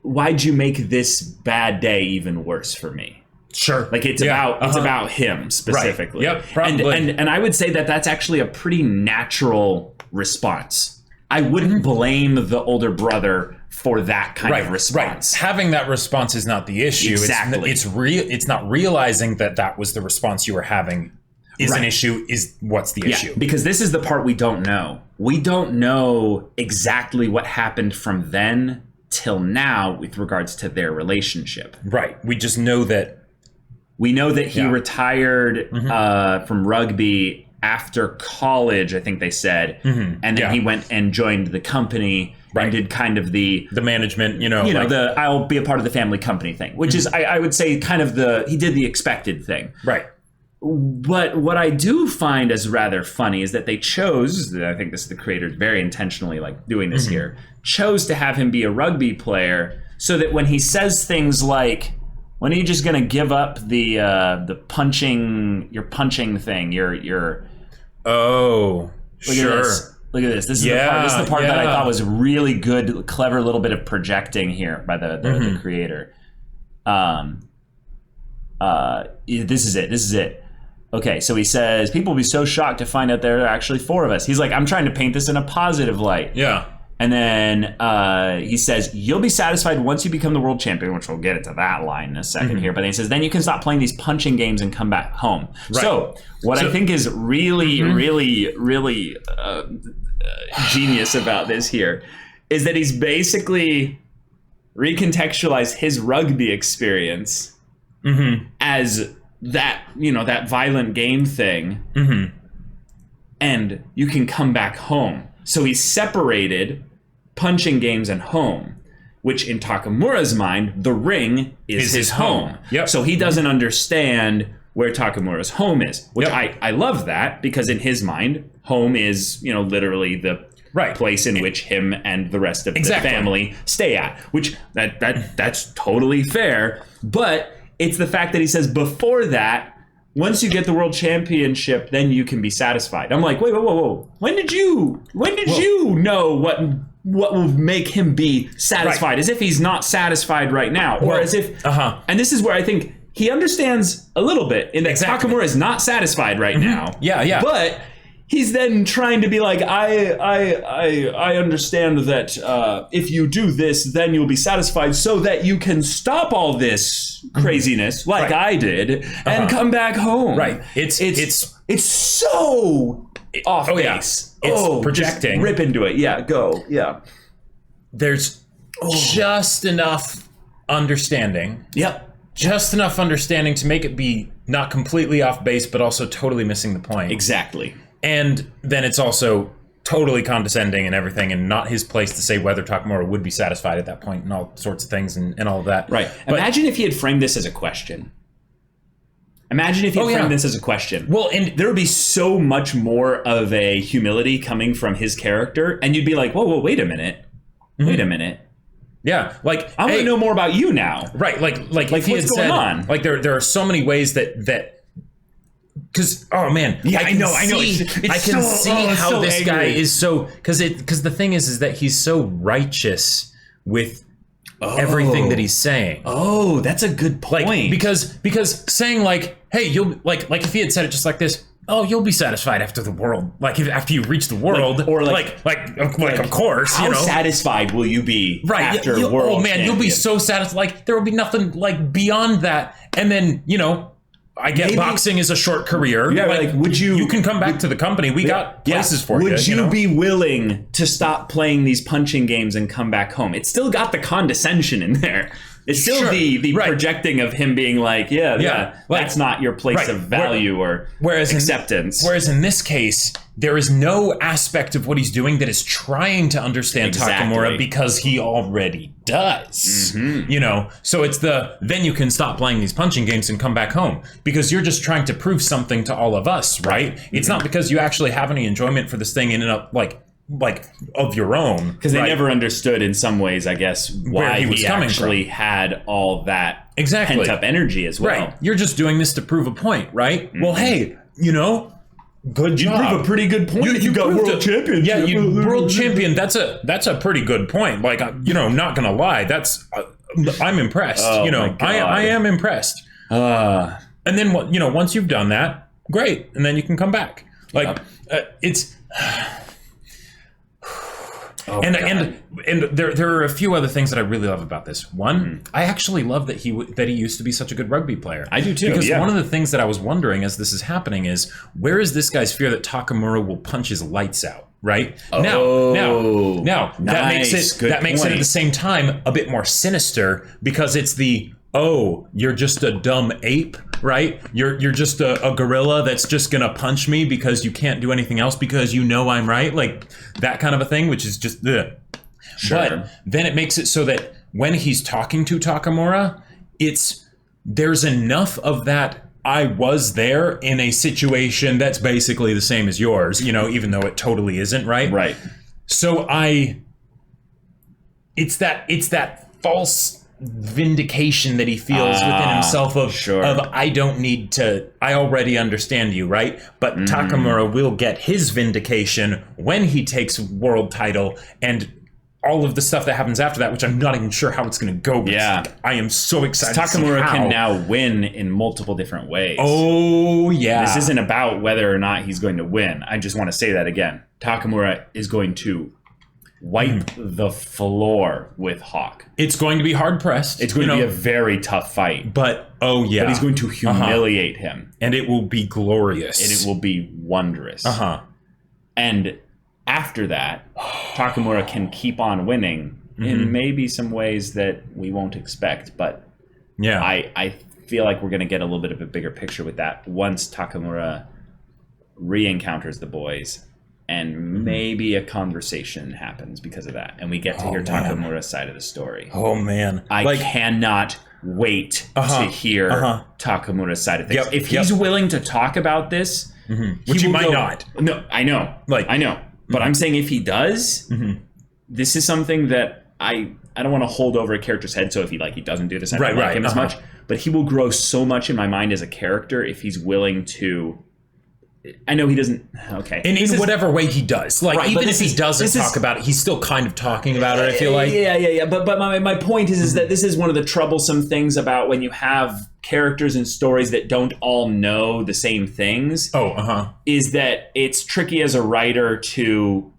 why'd you make this bad day even worse for me? Sure. Like, it's about him specifically. Right. Yep, probably. And I would say that that's actually a pretty natural response. I wouldn't blame the older brother for that kind of response. Right. Having that response is not the issue. Exactly. It's not realizing that was the response you were having is an issue, is what's the issue. Because this is the part we don't know. We don't know exactly what happened from then till now with regards to their relationship. Right. We just know that. We know that he retired from rugby after college, I think they said. And then he went and joined the company and did kind of the management, the I'll be a part of the family company thing, which is, I would say, kind of he did the expected thing. Right. But what I do find as rather funny is that they chose, I think this is the creators very intentionally like doing this here, chose to have him be a rugby player so that when he says things like, when are you just going to give up the punching thing, your oh, sure. Look at this. This is the part that I thought was really good, clever little bit of projecting here by the creator. This is it. Okay, so he says, people will be so shocked to find out there are actually 4 of us. He's like, I'm trying to paint this in a positive light. Yeah. And then he says, you'll be satisfied once you become the world champion, which we'll get into that line in a second here. But then he says, then you can stop playing these punching games and come back home. Right. So what I think is really, really genius about this here is that he's basically recontextualized his rugby experience as that, that violent game thing. And you can come back home. So he's separated punching games and home, which in Takamura's mind, the ring is his home. Yep. So he doesn't understand where Takamura's home is, which I love that, because in his mind, home is, literally the place in which him and the rest of the family stay at, which that's totally fair. But it's the fact that he says before that, once you get the world championship, then you can be satisfied. I'm like, whoa. When did you know what will make him be satisfied? As if he's not satisfied right now. Or as if, and this is where I think he understands a little bit in that Takamura is not satisfied right now. Yeah. But he's then trying to be like, I understand that if you do this, then you'll be satisfied, so that you can stop all this craziness, like I did, and come back home. Right. It's so off base. It's projecting. Just rip into it. Yeah. Go. Yeah. There's just enough understanding. Yep. Just enough understanding to make it be not completely off base, but also totally missing the point. Exactly. And then it's also totally condescending and everything, and not his place to say whether Takamura would be satisfied at that point and all sorts of things and all of that. Right. But imagine if he had framed this as a question. Imagine if he framed this as a question. Well, and there would be so much more of a humility coming from his character, and you'd be like, whoa, wait a minute. Wait a minute. Yeah, like I want to know more about you now. Right, like if he had what's said, going on? Like there are so many ways that because I know. I can see how this angry. guy is so because the thing is that he's so righteous with everything that he's saying. Oh, that's a good point. Like, because saying like, hey, you'll like if he had said it just like this. Oh, you'll be satisfied after the world. Like after you reach the world, or of course. How satisfied will you be after world? Oh man, you'll be so satisfied. Like there will be nothing like beyond that. And then I get boxing is a short career. Yeah, like would you? You can come back to the company. We got places for you. Would you be willing to stop playing these punching games and come back home? It's still got the condescension in there. It's still the projecting of him being like, that's not your place of value or acceptance. Whereas in this case, there is no aspect of what he's doing that is trying to understand Takamura, because he already does. So it's then you can stop playing these punching games and come back home, because you're just trying to prove something to all of us, right? It's not because you actually have any enjoyment for this thing and end up like like of your own, because they never understood in some ways, I guess, why he actually had all that pent up energy as well. Right, you're just doing this to prove a point, right? Well, hey, you know, good job. You prove a pretty good point. You got world champion. Yeah, you world champion. That's a pretty good point. Like, you know, not gonna lie, that's I'm impressed. You know, I am impressed. And then you know, once you've done that, great, and then you can come back. Like it's. And there are a few other things that I really love about this. One, I actually love that he used to be such a good rugby player. I do too. Because one of the things that I was wondering as this is happening is, where is this guy's fear that Takamura will punch his lights out? Right? Now that makes it at the same time a bit more sinister, because it's you're just a dumb ape, right? You're just a gorilla that's just gonna punch me because you can't do anything else because you know I'm right, like that kind of a thing, which is just ugh. Sure. But then it makes it so that when he's talking to Takamura, there's enough of that I was there in a situation that's basically the same as yours, you know, even though it totally isn't, right? Right. So it's that false vindication that he feels within himself of I already understand you, right? But Takamura will get his vindication when he takes world title and all of the stuff that happens after that, which I'm not even sure how it's going to go. Yeah. I am so excited. Takamura can now win in multiple different ways. Oh, yeah. This isn't about whether or not he's going to win. I just want to say that again. Takamura is going to wipe the floor with Hawk. It's going to be hard pressed. It's going to be a very tough fight. But but he's going to humiliate him. And it will be glorious. And it will be wondrous. And after that, Takamura can keep on winning in maybe some ways that we won't expect. But I feel like we're going to get a little bit of a bigger picture with that once Takamura re-encounters the boys. And maybe a conversation happens because of that. And we get to hear Takamura's side of the story. Oh, man. I cannot wait to hear Takamura's side of things. If he's willing to talk about this... Which he might not. No, I know. I know. But I'm saying if he does, this is something that I don't want to hold over a character's head. So if he doesn't do this, I don't like him as much. But he will grow so much in my mind as a character if he's willing to... I know he doesn't. Okay. And in whatever way he does, even if he doesn't talk about it, he's still kind of talking about it. I feel like. Yeah. But my point is that this is one of the troublesome things about when you have characters and stories that don't all know the same things. Is that it's tricky as a writer to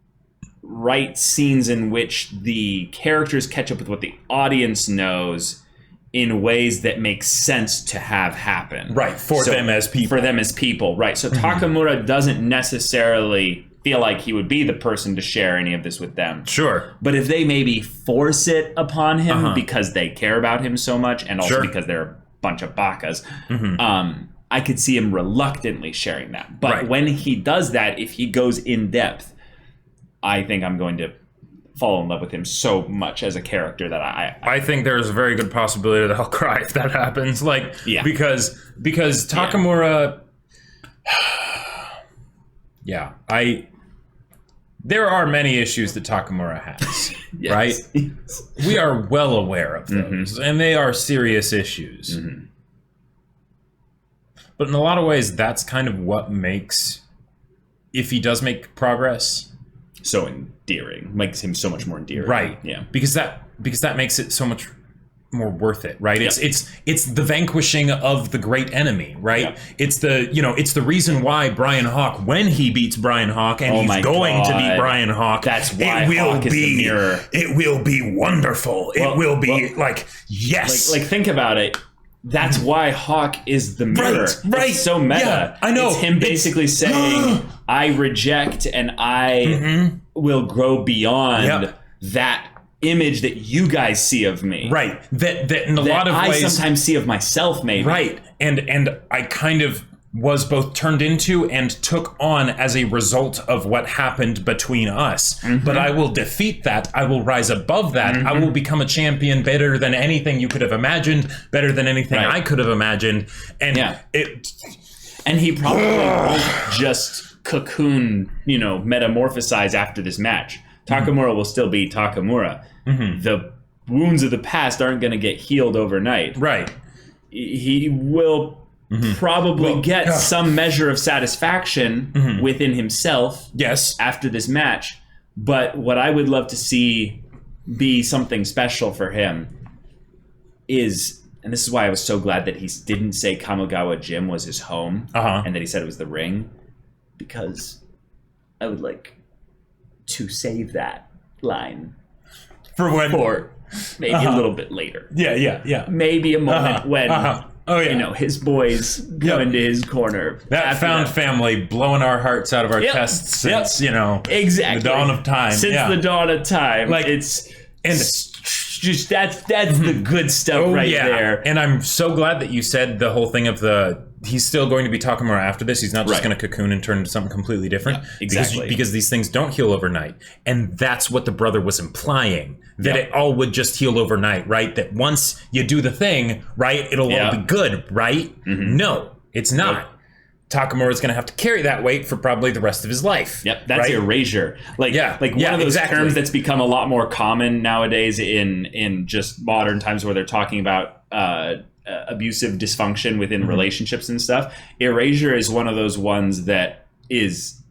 write scenes in which the characters catch up with what the audience knows in ways that make sense to have happen. Right, for them as people. Right. So Takamura doesn't necessarily feel like he would be the person to share any of this with them. Sure. But if they maybe force it upon him because they care about him so much, and also because they're a bunch of bakas, I could see him reluctantly sharing that. But when he does that, if he goes in depth, I think I'm going to fall in love with him so much as a character that I think there's a very good possibility that I'll cry if that happens. Because Takamura, there are many issues that Takamura has, right? We are well aware of those, and they are serious issues. But in a lot of ways, that's kind of what makes, if he does make progress, so endearing, makes him so much more endearing. Right. Yeah. Because that makes it so much more worth it, right? It's the vanquishing of the great enemy, right? It's the reason why Brian Hawk, when he beats Brian Hawk, and he's going to beat Brian Hawk, that's why Hawk is the mirror. It will be wonderful. It will be yes. Think about it. That's why Hawk is the mirror. Right. It's so meta. Yeah, I know. It's him basically saying, I reject and I will grow beyond that image that you guys see of me. Right. That in a lot of ways I sometimes see of myself, maybe. Right. And I kind of was both turned into and took on as a result of what happened between us. But I will defeat that. I will rise above that. I will become a champion better than anything you could have imagined, better than anything I could have imagined. And And he probably won't just cocoon, metamorphosize after this match. Takamura will still be Takamura. The wounds of the past aren't going to get healed overnight. Right. He will probably get some measure of satisfaction within himself. Yes. After this match. But what I would love to see be something special for him is, and this is why I was so glad that he didn't say Kamogawa Gym was his home and that he said it was the ring, because I would like to save that line for maybe a little bit later. Yeah. Maybe a moment when his boys go into his corner. That found family blowing our hearts out of our chests since exactly the dawn of time. Since the dawn of time, like it's just that's the good stuff there. And I'm so glad that you said the whole thing of he's still going to be Takamura after this. He's not just going to cocoon and turn into something completely different. Yeah, exactly. Because these things don't heal overnight. And that's what the brother was implying. That it all would just heal overnight, right? That once you do the thing, right, it'll all be good, right? No, it's not. Nope. Takamura's going to have to carry that weight for probably the rest of his life. Yep, that's erasure. One of those terms that's become a lot more common nowadays in just modern times where they're talking about abusive dysfunction within relationships and stuff. Erasure is one of those ones that is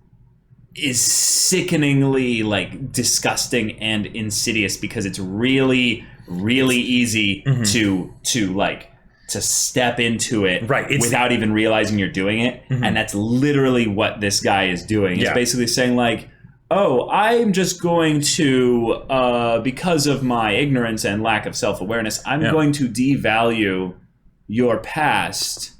sickeningly like disgusting and insidious, because it's really, really easy to step into it without even realizing you're doing it. And that's literally what this guy is doing. He's basically saying like, oh, I'm just going to, because of my ignorance and lack of self-awareness, I'm going to devalue your past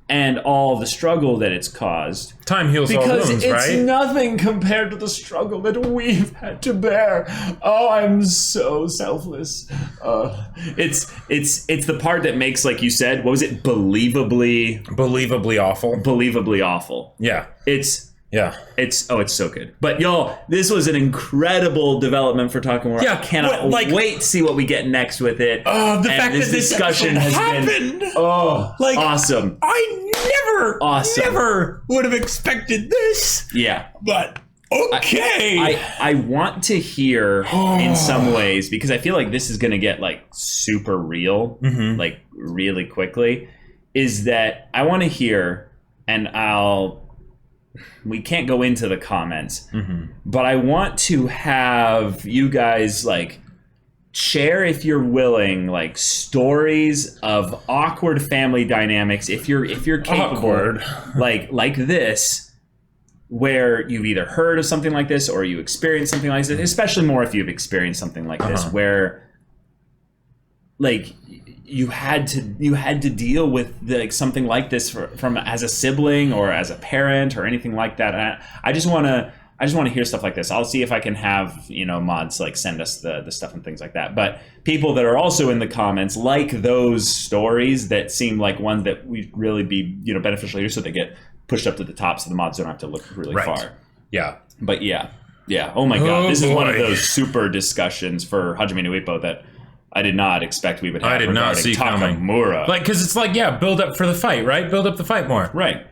and all the struggle that it's caused. Time heals all wounds, right? Because it's nothing compared to the struggle that we've had to bear. Oh, I'm so selfless. It's the part that makes, like you said, what was it? Believably awful. Believably awful. Yeah. It's so good. But y'all, this was an incredible development for Takamura. I cannot wait to see what we get next with it. The fact that this discussion has been awesome. I never would have expected this. Yeah. But okay. I want to hear in some ways, because I feel like this is going to get like super real, like really quickly, is that I want to hear, and we can't go into the comments, but I want to have you guys like share, if you're willing, like stories of awkward family dynamics, if you're capable, like this, where you've either heard of something like this or you experienced something like this, especially more if you've experienced something like this, where like you had to deal with something like this from as a sibling or as a parent or anything like that. And I just want to hear stuff like this. I'll see if I can have mods like send us the stuff and things like that. But people that are also in the comments, like those stories that seem like ones that would really be beneficial here, so they get pushed up to the top, so the mods don't have to look really far. Yeah. But yeah. Oh my god, this is one of those super discussions for Hajime no Ippo that I did not expect we would have. I did not see Takamura. Like, because it's like, build up for the fight, right? Build up the fight more. Right.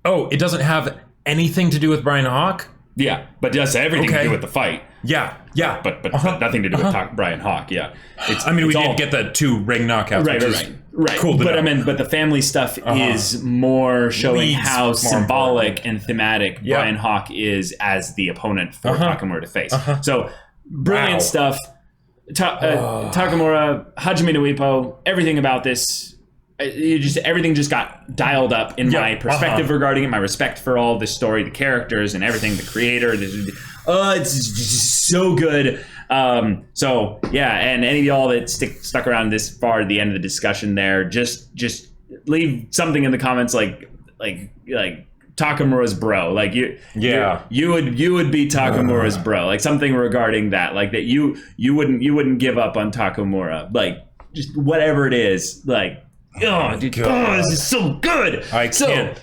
Oh, it doesn't have anything to do with Brian Hawk? Yeah, but it has everything to do with the fight. Yeah. But nothing to do with Brian Hawk. Yeah. We did get the 2 ring knockouts. Right. Cool. But the family stuff is more showing how symbolic and thematic Brian Hawk is as the opponent for Takamura to face. So brilliant stuff. Takamura, Hajime no Ippo, everything about this, everything just got dialed up in my perspective regarding it, my respect for all the story, the characters, and everything, the creator. It's just so good. So yeah, and any of y'all that stuck around this far at the end of the discussion there, just leave something in the comments like Takamura's bro, like you would be Takamura's bro, like something regarding that, like that you wouldn't give up on Takamura, like just whatever it is, like this is so good. I can't.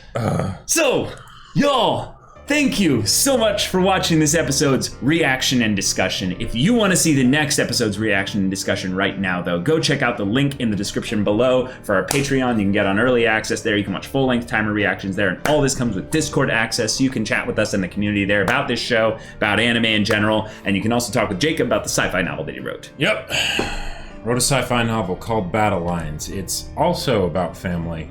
So y'all, Thank you so much for watching this episode's reaction and discussion. If you want to see the next episode's reaction and discussion right now, though, go check out the link in the description below for our Patreon. You can get on early access there. You can watch full-length timer reactions there. And all this comes with Discord access, so you can chat with us in the community there about this show, about anime in general. And you can also talk with Jacob about the sci-fi novel that he wrote. Yep. Wrote a sci-fi novel called Battle Lines. It's also about family.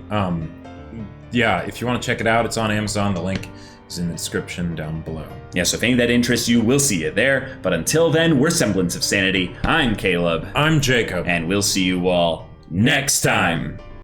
Yeah, if you want to check it out, it's on Amazon. The link is in the description down below. Yeah, so if any of that interests you, we'll see you there. But until then, we're Semblance of Sanity. I'm Caleb. I'm Jacob. And we'll see you all next time.